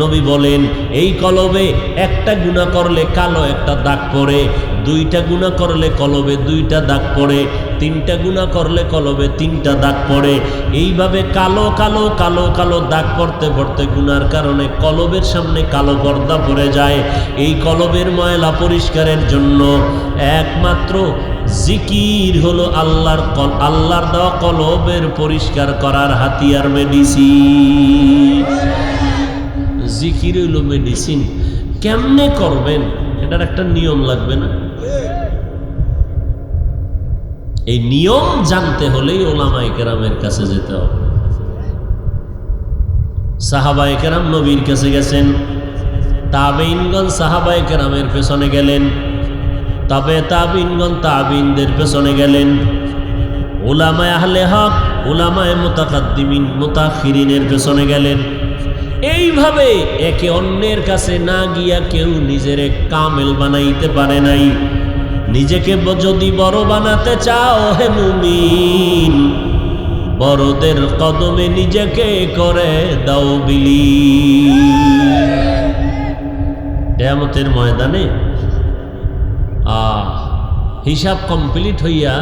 নবী বলেন, এই কলবে একটা গুনাহ করলে কালো একটা দাগ পড়ে, 2টা গুনাহ করলে কলবে 2টা দাগ পড়ে, 3টা গুনাহ করলে কলবে 3টা দাগ পড়ে। এইভাবে কালো কালো কালো কালো দাগ পড়তে পড়তে গুনার কারণে কলবের সামনে কালো পর্দা পড়ে যায়। এই কলবের ময়লা পরিষ্কারের জন্য একমাত্র জিকির হলো আল্লাহর দেওয়া কলবের পরিষ্কার করার হাতিয়ার, মেডিসিন। জিকির হইল মেডিসিন। কেমনে করবেন এটার একটা নিয়ম লাগবে না? এই নিয়ম জানতে হলেই ওলামায়ে কেরামের কাছে যেতে হবে। সাহাবায়ে কেরাম নবীর কাছে গেছেন, তাবেঈনগণ সাহাবায়ে কেরামের পেছনে গেলেন, তবে তাবিনগণ তাবিনদের পেছনে গেলেন, উলামায়ে আহলে হক উলামায়ে মুতাকাদ্দিমিন মুতাখিরিনের পেছনে গেলেন। এইভাবে একে অন্যের কাছে না গিয়া কেউ নিজের কামেল বানাইতে পারে নাই। নিজেকে যদি বড় বানাতে চাও হে মুমিন, বড়দের কদমে নিজেকে করে দাও বিলীন। কিয়ামতের ময়দানে হিসাব কমপ্লিট হইয়া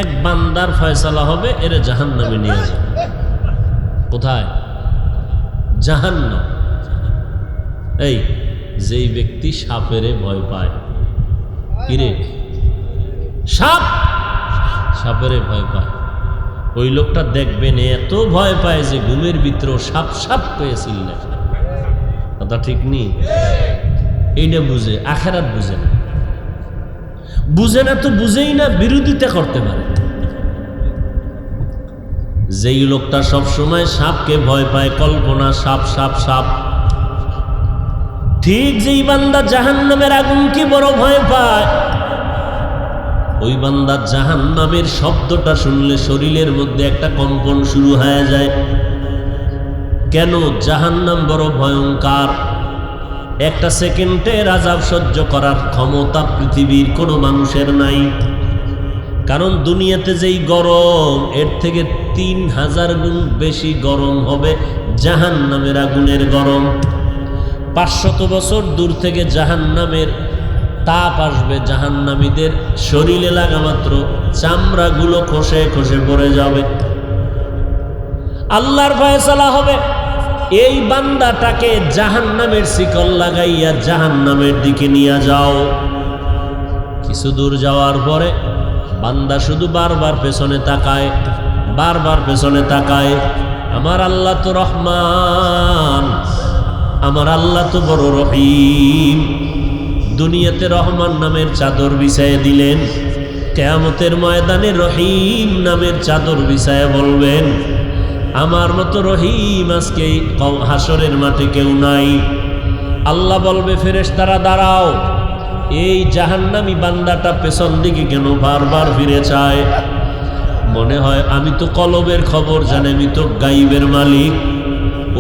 এক বান্দার ফয়সালা হবে, এর জাহান্নামে নিয়ে যাবে। কোথায়? জাহান্নাম। এই যেই ব্যক্তি সাপেরে ভয় পায়, কিরে সাপ, সাপেরে ভয় পায়, ওই লোকটা দেখবেন এত ভয় পায় যে ঘুমের ভিতরেও সাপ সাপ পেয়েছিল না। কথা ঠিক নেই? এইটা বুঝে, আখেরাত বুঝে না। বুঝে না তো বুঝেই না, বিরোধিতা করতে পারে। যেই লোকটা সবসময় সাপকে ভয় পায়, কল্পনা সাপ সাপ সাপ, ঠিক যেই বান্দা জাহান্নামের আগুনকে বড় ভয় পায়, ওই বান্দা জাহান্নামের শব্দটা শুনলে শরীরের মধ্যে একটা কম্পন শুরু হয়ে যায়। কেন? জাহান্নাম বড় ভয়ঙ্কর। একটা সেকেন্ডের আযাব সহ্য করার ক্ষমতা পৃথিবীর কোনো মানুষের নাই। কারণ দুনিয়াতে যেই গরম, এর থেকে 3000 গুণ বেশি গরম হবে জাহান্নামের আগুনের গরম। 500 বছর দূর থেকে জাহান্নামের তাপ আসবে, জাহান্নামীদের শরীরে লাগা মাত্র চামড়াগুলো খসে খসে পড়ে যাবে। আল্লাহর ফয়সালা হবে, এই বান্দাটাকে জাহান্নামের শিকল লাগাইয়া জাহান্নামের দিকে নিয়ে যাও। কিছু দূর যাওয়ার পরে বান্দা শুধু বারবার পেছনে তাকায়, বারবার পেছনে তাকায়। আমার আল্লাহ তো রহমান, আমার আল্লাহ তো বড় রহিম। দুনিয়াতে রহমান নামের চাদর বিছায়ে দিলেন, কিয়ামতের ময়দানে রহিম নামের চাদর বিছায়ে বলবেন, আমার মতো রহিম আজকে হাসরের মাঠে কেউ নাই। আল্লাহ বলবে, ফেরেশতারা দাঁড়াও, এই জাহান্নামী বান্দাটা পেছন দিকে কেন বারবার ফিরে চায়? মনে হয় আমি তো কলবের খবর জানি, আমি তো গাইবের মালিক।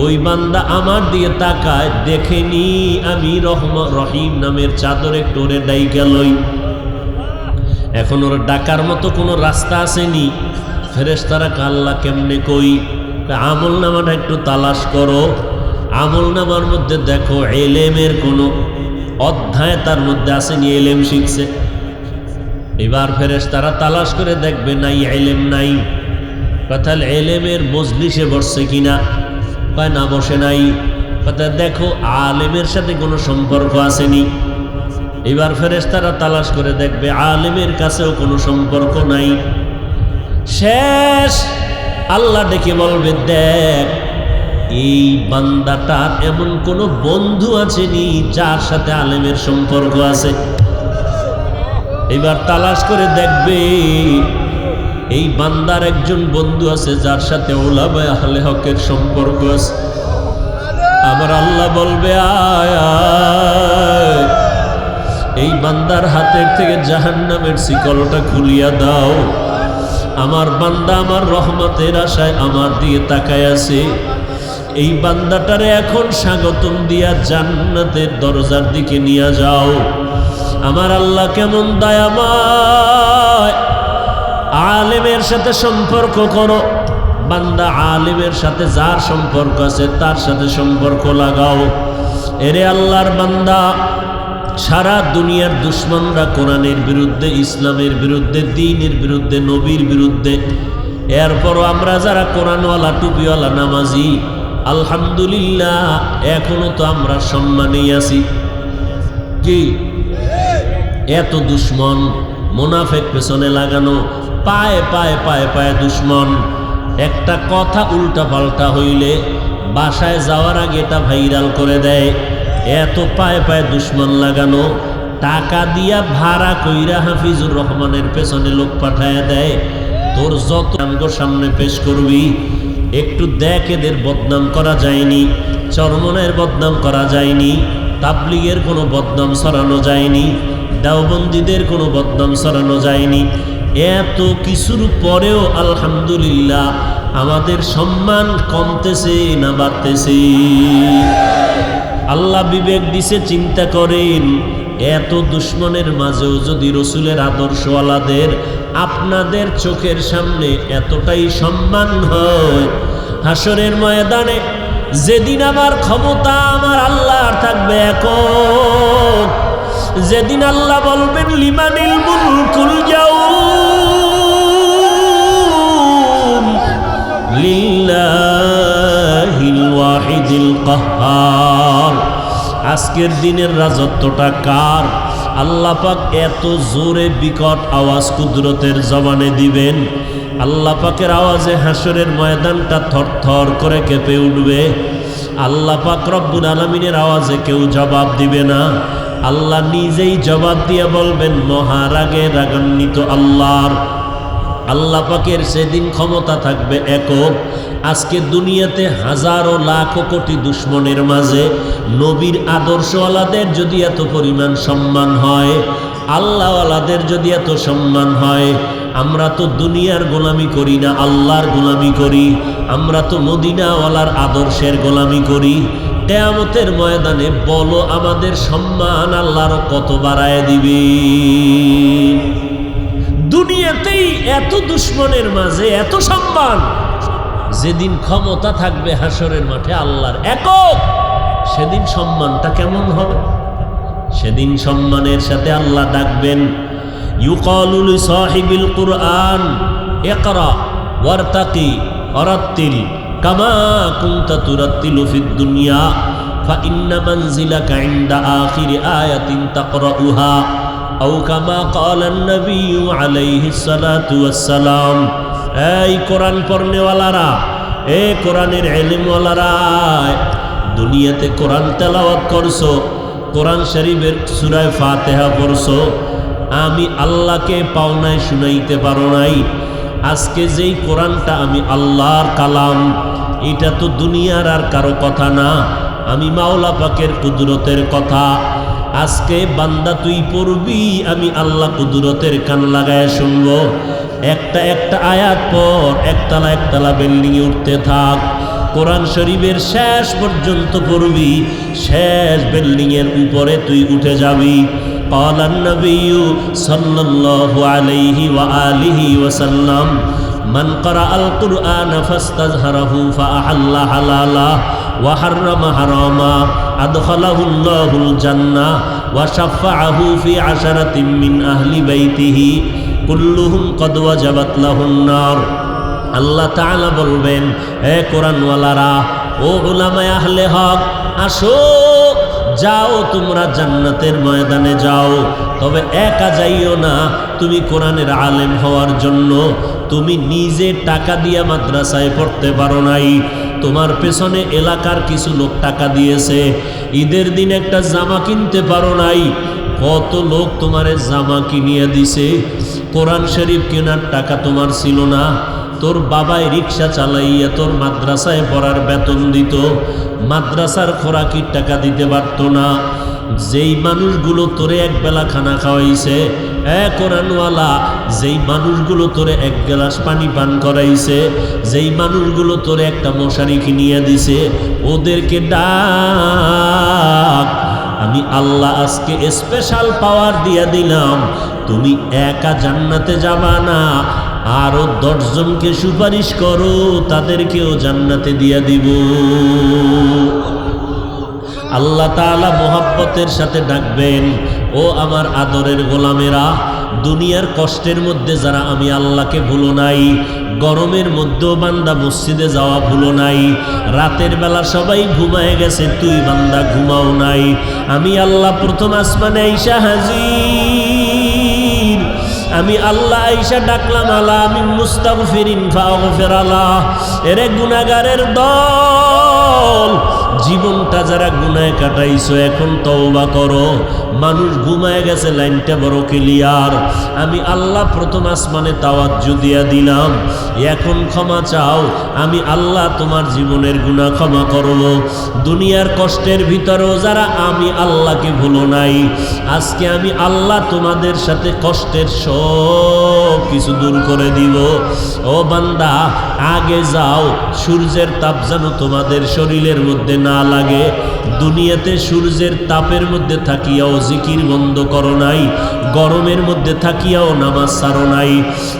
ওই বান্দা আমার দিয়ে তাকায়, দেখেনি আমি রহিম নামের চাদর একটু ওরে ডাইকা লই। এখন ওর ডাকার মতো কোনো রাস্তা আসেনি। ফেরেশতারা আল্লাহ কেমনে কই? আমল নামাটা একটু তালাশ করো, আমল নামার মধ্যে দেখো এলেমের কোনো অধ্যায় তার মধ্যে আসেনি, এলেম শিখছে। এবার ফেরেশতারা তালাশ করে দেখবে নাই, এলেম নাই। কথা এলেমের মজলিসে বসছে কিনা? কয় না, বসে নাই। কথা দেখো আলেমের সাথে কোনো সম্পর্ক আসেনি। এবার ফেরেশতারা তালাশ করে দেখবে আলেমের কাছেও কোনো সম্পর্ক নাই। শেষ আল্লাহ ডেকে বলবে, দেখ এই বান্দাটার এমন কোনো বন্ধু আছেনি যার সাথে আলেমের সম্পর্ক আছে। এবার তালাশ করে দেখবে এই বান্দার একজন বন্ধু আছে যার সাথে উলামায়ে আহলে হকের সম্পর্ক আছে। আমার আল্লাহ বলবে, আয় আয়, এই বান্দার হাতের থেকে জাহান্নামের শিকলটা খুলিয়া দাও। আমার বান্দা আমার রহমতের আশায় আমার দিয়ে তাকায় আছে। এই বান্দাটারে এখন স্বাগতম দিয়া জান্নাতের দরজার দিকে নিয়ে যাও। আমার আল্লাহ কেমন দয়াময়। আলেমের সাথে সম্পর্ক করো, বান্দা আলেমের সাথে যার সম্পর্ক আছে তার সাথে সম্পর্ক লাগাও। এরে আল্লাহর বান্দা, সারা দুনিয়ার দুশ্মনরা কোরআনের বিরুদ্ধে, ইসলামের বিরুদ্ধে, দ্বীনের বিরুদ্ধে, নবীর বিরুদ্ধে। এরপরও আমরা যারা কোরআনওয়ালা, টুপিওয়ালা, নামাজি, আলহামদুলিল্লাহ এখনো তো আমরা সম্মানেই আছি। কি এত দুশ্মন, মুনাফিক পেছনে লাগানো, পায়ে পায়ে পায়ে পায়ে দুশ্মন। একটা কথা উল্টা পাল্টা হইলে বাসায় যাওয়ার আগে এটা ভাইরাল করে দেয়। এত পায়ে পায়ে দুশ্মন লাগানো, টাকা দিয়া ভাড়া কইরা হাফিজুর রহমানের পেছনে লোক পাঠায় দেয়। তোর যত আমগোর সামনে পেশ করবি, একটু দেখ এদের বদনাম করা যায়নি, চরমনের বদনাম করা যায়নি, তাবলিগের কোনো বদনাম ছড়ানো যায়নি, দেওবন্দীদের কোনো বদনাম ছড়ানো যায়নি। এত কিছুর পরেও আলহামদুলিল্লাহ আমাদের সম্মান কমতেছে না বাড়তেছে? আল্লাহ বিবেক দিছে, চিন্তা করেন, এত দুশ্মনের মাঝেও যদি রসুলের আদর্শওয়ালাদের আপনাদের চোখের সামনে এতটাই সম্মান হয়, হাসরের ময়দানে যেদিন আমার ক্ষমতা আমার আল্লাহর থাকবে একক, যেদিন আল্লাহ বলবেন লিমানিল মুলকুল ইয়াউম লিল্লাহিল ওয়াহিদিল কাহ্হার, আজকের দিনের রাজত্বটা কার? আল্লাহ পাক এত জোরে বিকট আওয়াজ কুদরতের জবানে দিবেন, আল্লাহ পাকের আওয়াজে হাসরের ময়দানটা থরথর করে কেঁপে উঠবে। আল্লাহ পাক রব্বুল আলামিনের আওয়াজে কেউ জবাব দিবে না, আল্লাহ নিজেই জবাব দিয়ে বলবেন মহারাগে রাগান্বিত আল্লাহর। আল্লাহ পাকের সেদিন ক্ষমতা থাকবে একক। আজকে দুনিয়াতে হাজারো লাখ কোটি দুশ্মনের মাঝে নবীর আদর্শওয়ালাদের যদি এত পরিমাণ সম্মান হয়, আল্লাহওয়ালাদের যদি এত সম্মান হয়, আমরা তো দুনিয়ার গোলামি করি না, আল্লাহর গোলামি করি। আমরা তো মদিনাওয়ালার আদর্শের গোলামি করি। কিয়ামতের ময়দানে বলো আমাদের সম্মান আল্লাহর কত বাড়ায় দিবে? দুনিয়াতেই এত দুশ্মনের মাঝে এত সম্মান, যেদিন ক্ষমতা থাকবে হাসরের মাঠে আল্লাহর একক, সেদিন সম্মানটা কেমন হবে? সেদিন সম্মানের সাথে আল্লাহ ডাকবেন, ইউকালু লিসাহিবিল কুরআন ইকরা ওয়ারতাকি ওয়ারাত্তিল কামা কুনতা তুরাত্তিলু ফিদ দুনিয়া ফাইন্না মানজিলাকা ইনদা আখিরি আয়াতিন তাকরাউহা আও কামা ক্বালান নবিয়্যু আলাইহিস সালাতু ওয়াস সালাম। এই কোরআন পড়নেওয়ালারা, এ কোরআনের ইলমওয়ালারা, দুনিয়াতে কোরআন তেলাওয়াত করছো, কোরআন শরীফের সূরা ফাতিহা পড়ছো, আমি আল্লাহকে পাওনায় শুনাইতে পারো নাই। আজকে যেই কোরআনটা আমি আল্লাহর কালাম, এটা তো দুনিয়ার আর কারো কথা না, আমি মাওলা পাকের কুদরতের কথা। আজকে বান্দা তুই পড়বি, আমি আল্লাহ কুদরতের কান লাগায় শুনবো। একটা একটা আয়াত পর একতলা একতলা বিল্ডিংয়ে উঠতে থাক, কোরআন শরীফের শেষ পর্যন্ত পড়বি, শেষ বিল্ডিংয়ের উপরে তুই উঠে যাবি। قال النبي صلى الله عليه وآله وسلم من قرأ القرآن فاستظهره فأحل حلالا وحرم حراما أدخله الله الجنة وشفعه في 10 من أهل بيته كلهم قد وجبت له النار। আল্লাহ তাআলা বলবেন, এ কোরআনওয়ালারা, ও উলামায়ে আহলে হক, আসো, যাও তোমরা জান্নাতের ময়দানে যাও। তবে একা যাইও না, তুমি কোরআনের আলেম হওয়ার জন্য তুমি নিজে টাকা দিয়া মাদ্রাসায় পড়তে পারো নাই, তোমার পেছনে এলাকার কিছু লোক টাকা দিয়েছে। ঈদের দিন একটা জামা কিনতে পারো নাই, কত লোক তোমারে জামা কিনিয়ে দিছে। কোরআন শরীফ কেনার টাকা তোমার ছিল না, তোর বাবাই রিক্সা চালাইয়া তোর মাদ্রাসায় পড়ার বেতন দিত, মাদ্রাসার খোরাকির টাকা দিতে পারত না। যেই মানুষগুলো তোরে একবেলা খানা খাওয়াইছে, কোরআনওয়ালা, যেই মানুষগুলো তোরে এক গ্লাস পানি পান করাইছে, যেই মানুষগুলো তোরে একটা মশারি কিনিয়ে দিছে, ওদেরকে ডাক। আমি আল্লাহ আজকে স্পেশাল পাওয়ার দিয়া দিলাম, তুমি একা জান্নাতে যাবা না, আরো 10 জনকে সুপারিশ করো, তাদেরকেও জান্নাতে দিয়া দিব। আল্লাহ তাআলা মোহাব্বতের সাথে ডাকবেন, ও আমার আদরের গোলামেরা, দুনিয়ার কষ্টের মধ্যে যারা আমি আল্লাহকে ভুলো নাই, গরমের মধ্যেও বান্দা মসজিদে যাওয়া ভুলো নাই, রাতের বেলা সবাই ঘুমায় গেছে, তুই বান্দা ঘুমাও নাই, আমি আল্লাহ প্রথম আসমানে আইসা হাজির। আমি আল্লাহ আইসা ডাকলাম, আলা আমি মুস্তাগফিরিন ফাগফির আলাহ, এরে গুনাহগারের দল, জীবনটা যারা গুনায় কাটাইছো এখন তওবা করো। মানুষ ঘুমায় গেছে, লাইনটা বড় ক্লিয়ার। আমি আল্লাহ প্রথম আসমানে তাওয়াজ্জু দিয়া দিলাম, এখন ক্ষমা চাও। আমি আল্লাহ তোমার জীবনের গুনাহ ক্ষমা করব। দুনিয়ার কষ্টের ভিতরেও যারা আমি আল্লাহকে ভুলো নাই, আজকে আমি আল্লাহ তোমাদের সাথে কষ্টের সব কিছু দূর করে দিব। ও বান্দা, আগে যাও, সূর্যের তাপ যেন তোমাদের শরীরের মধ্যে না লাগে। দুনিয়াতে সূর্যের তাপের মধ্যে থাকিয়াও জিকির বন্ধ করো নাই, গরমের মধ্যে থাকিয়াও নামাজ ছাড়ো নাই,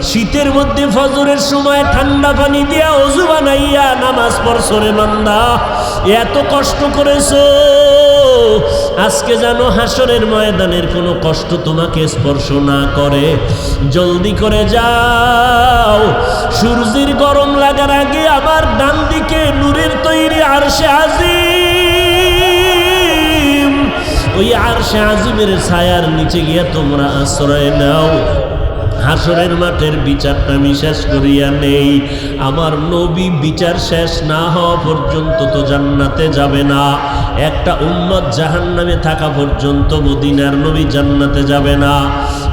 শীতের মধ্যে ফজরের সময় ঠান্ডা পানি দিয়া ওযু বানাইয়া নামাজ পড়ছো রে বান্দা। এত কষ্ট করেছো, আজকে যেন হাসরের ময়দানের কোনো কষ্ট তোমাকে স্পর্শ না করে। জলদি করে যাও, সূর্যের গরম লাগার আগে আমার ডান দিকে নূরের তৈরি আরশে আজিম, ওই আরশে আজিমের ছায়ার নিচে গিয়া তোমরা আশ্রয় নাও। হাসরের মাঠের বিচারটা আমি শেষ করিয়া নেই। আমার নবী বিচার শেষ না হওয়া পর্যন্ত তো জান্নাতে যাবে না। একটা উম্মত জাহান্নামে থাকা পর্যন্ত মদিনার নবী জান্নাতে যাবে না।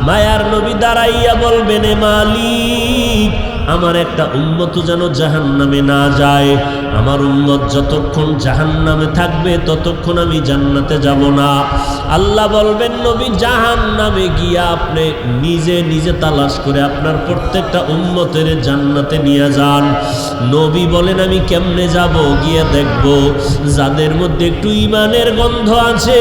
মায়ার নবী দাঁড়াইয়া বলবেন, এ মালিক, আমার একটা উম্মত যেন জাহান্নামে না যায়। আমার উম্মত যতক্ষণ জাহান্নামে থাকবে ততক্ষণ আমি জান্নাতে যাব না। আল্লাহ বলবেন, নবী জাহান্নামে গিয়া আপনি নিজে নিজে তালাশ করে আপনার প্রত্যেকটা উম্মতের জান্নাতে নিয়ে যান। নবী বলেন, আমি কেমনে যাব? গিয়ে দেখব যাদের মধ্যে একটু ঈমানের গন্ধ আছে,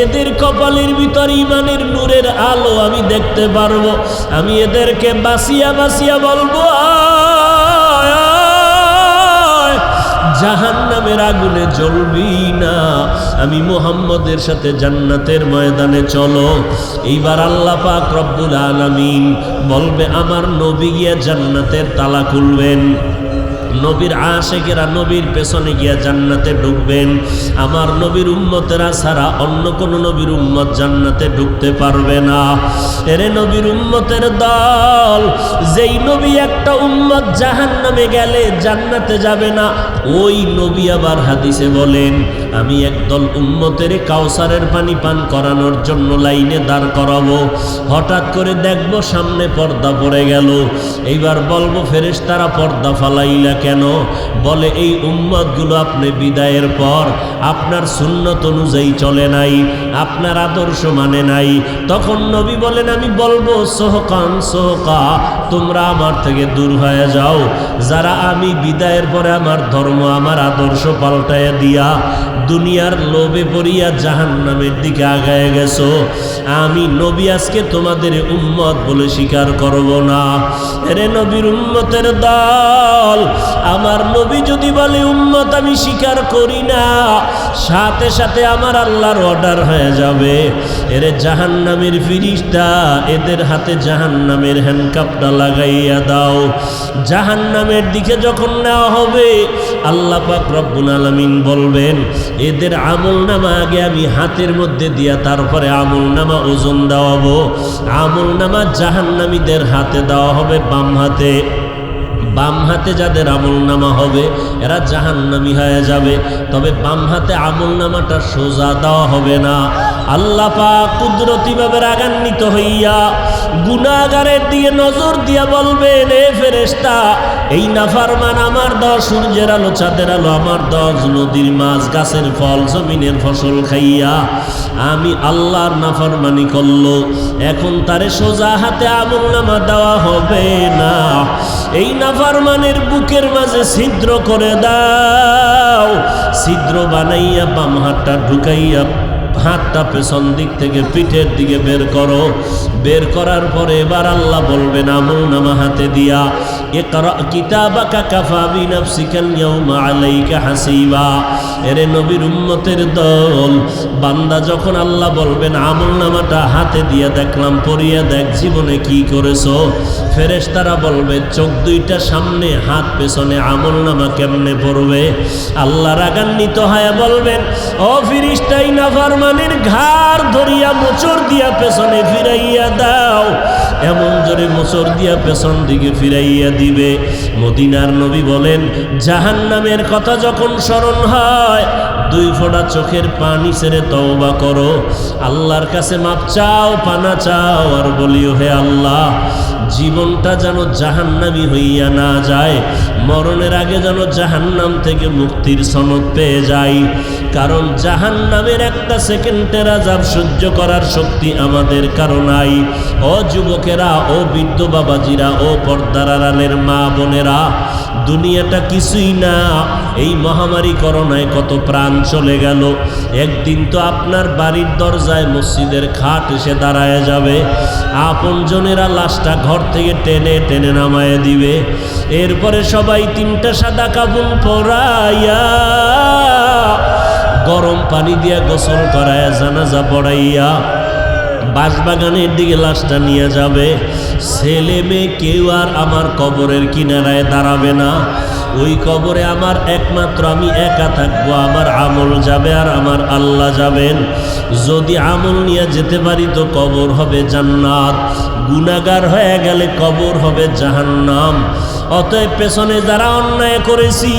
এদের কপালের ভিতর ঈমানের নূরের আলো আমি দেখতে পারবো। আমি এদেরকে বাসিয়া বাসিয়া বলবো, জাহান্নামের আগুনে জ্বলবি না, আমি মুহাম্মদের সাথে জান্নাতের ময়দানে চলো। এইবার আল্লাহ পাক রব্বুল আলামিন বলবে, আমার নবী গিয়া জান্নাতের তালা খুলবেন। নবীর আশিকেরা নবীর পেছনে গিয়া জান্নাতে ঢুকবেন। আমার নবীর উম্মতেরা ছাড়া অন্য কোন নবীর উম্মত জান্নাতে ঢুকতে পারবে না। এরে নবীর উম্মতের দল, যেই নবী একটা উম্মত জাহান্নামে গেলে জান্নাতে যাবে না, ওই নবী আবার হাদিসে বলেন, আমি একদল উম্মতের কাউসারের পানি পান করানোর জন্য লাইনে দাঁড় করাবো। হঠাৎ করে দেখবো সামনে পর্দা পড়ে গেল। এইবার বলবো, ফেরেশতারা পর্দা ফালাইলা কেন? বলে, এই উম্মতগুলো আপনি বিদায়ের পর আপনার সুন্নত অনুযায়ী চলে নাই, আপনার আদর্শ মানে নাই। তখন নবী বলেন, আমি বলবো, সোহকান সোহকা, তোমরা আমার থেকে দূর হয়ে যাও। যারা আমি বিদায়ের পরে আমার ধর্ম আমার আদর্শ পাল্টাইয়া দিয়া দুনিয়ার লোভে পড়িয়া জাহান্নামের দিকে আগায় গেছো, আমি নবী আজকে তোমাদের উম্মত বলে স্বীকার করব না। এরে নবীর উম্মতের দল, আমার নবী যদি বলে উম্মত আমি স্বীকার করি না, সাথে সাথে আমার আল্লাহর অর্ডার হয়ে যাবে, এরে জাহান্নামের ফিরিস্তা এদের হাতে জাহান্নামের হ্যান্ডকাপটা লাগাইয়া দাও। জাহান্নামের দিকে যখন নেওয়া হবে, আল্লাহ পাক রব্বুল আলামিন বলবেন, এদের আমলনামা আগে আমি হাতের মধ্যে দিয়া তারপরে আমলনামা ওজন দেওয়াবো। আমলনামা জাহান্নামীদের হাতে দেওয়া হবে বাম হাতে। বাম হাতে যাদের আমলনামা হবে এরা জাহান্নামী হয়ে যাবে, তবে বাম হাতে আমলনামাটা সোজা দেওয়া হবে না। আল্লাহ পাক কুদরতিভাবে রাগান্বিত হইয়া গুনাহগারের দিকে নজর দিয়া বলবেন, এ ফেরেশতা, এই নাফরমান আমার দাও সূর্যের আলো চাঁদের আলো, আমার দাও নদীর মাছ গাছের ফল জমিনের ফসল খাইয়া আমি আল্লাহর নাফরমানি করলো, এখন তারে সোজা হাতে আমলনামা দেওয়া হবে না। এই নাফরমানের বুকের মাঝে ছিদ্র করে দাও, ছিদ্র বানাইয়া বাম হাতটা ঢুকাইয়া হাতটা পেছন দিক থেকে পিঠের দিকে বের করো। বের করার পরে এবার আল্লাহ বলবেন আমলনামা হাতে দিয়া, ইকরা কিতাবাকা কাফা বিনাফসিকাল ইয়াউমা আলাইকা হাসিবা। এরে নবীর উম্মতের দল, বান্দা যখন আল্লাহ বলবেন আমলনামাটা হাতে দিয়া দেখলাম, পড়িয়া দেখ জীবনে কি করেছো, ফেরেশতারা বলবে চোখ দুইটা সামনে হাত পেছনে, আমলনামা কেমনে পড়বে? আল্লাহ রাগান্বিত হয়ে বলবেন, ও ফেরেশতাই নাফরমানের ঘাড় ধরিয়া মোচড় দিয়া পেছনে ফিরাইয়া দাও। এমন জোরে মোচড় দিয়া পেছন দিকে ফিরাইয়া দিবে। মদিনার নবী বলেন, জাহান্নামের কথা যখন স্মরণ হয় হয়, 2 ফোঁটা চোখের পানি ছেড়ে তওবা করো, আল্লাহর কাছে মাপ চাও, পানা চাও, আর বলিও হে আল্লাহ, জীবনটা যেন জাহান্নামী হইয়া না যায়, মরণের আগে যেন জাহান্নাম থেকে মুক্তির সনদ পেয়ে যাই। কারণ জাহান্নামের একটা সেকেন্ডের আযাব সহ্য করার শক্তি আমাদের কারো নাই। ও যুবকেরা, ও বৃদ্ধ বাবাজিরা, ও পর্দার আড়ালের মা বোনেরা, দুনিয়াটা কিছুই না। এই মহামারী করোনায় কত প্রাণ চলে গেল। একদিন তো আপনার বাড়ির দরজায় মসজিদের খাট এসে দাঁড়ায় যাবে, আপনজনেরা লাশটা ঘর থেকে টেনে টেনে নামায় দিবে। এরপরে সবাই 3টা সাদা কাপড় পরাইয়া, গরম পানি দিয়া গোসল করায়া, জানাজা পড়াইয়া বাঁশবাগানের দিকে লাশটা নিয়ে যাবে। ছেলে মেয়ে কেউ আর আমার কবরের কিনারায় দাঁড়াবে না। ওই কবরে আমার একমাত্র আমি একা থাকবো, আমার আমল যাবে আর আমার আল্লাহ যাবেন। যদি আমল নিয়ে যেতে পারি তো কবর হবে জান্নাত, গুনাহগার হয়ে গেলে কবর হবে জাহান্নাম। অতএব পেছনে যারা অন্যায় করেছি,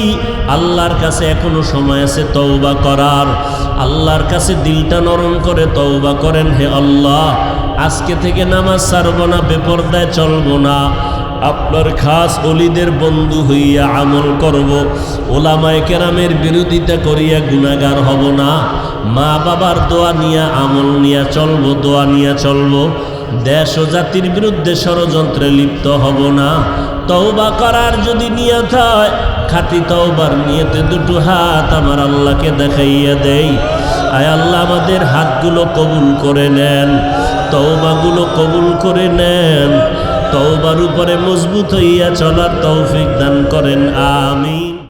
আল্লাহর কাছে এখনো সময় আছে তওবা করার। আল্লাহর কাছে দিলটা নরম করে তওবা করেন, হে আল্লাহ, আজকে থেকে নামাজ ছাড়বো না, বেপরদায় চলবো না, আপনার খাস ওলিদের বন্ধু হইয়া আমল করব, ওলামায়ে কেরামের বিরোধিতা করিয়া গুনাহগার হব না, মা বাবার দোয়া নিয়া আমল নিয়া চলবো, দোয়া নিয়া চলবো, দেশ ও জাতির বিরুদ্ধে ষড়যন্ত্রে লিপ্ত হব না। তওবা করার যদি নিয়ত হয়, খাঁটি তওবার নিয়তে 2টো হাত আমার আল্লাহকে দেখাইয়া দেই। আয় আল্লাহ, আমাদের হাতগুলো কবুল করে নেন, তওবাগুলো কবুল করে নেন, তওবার উপরে মজবুত হইয়া চলার তৌফিক দান করেন, আমিন।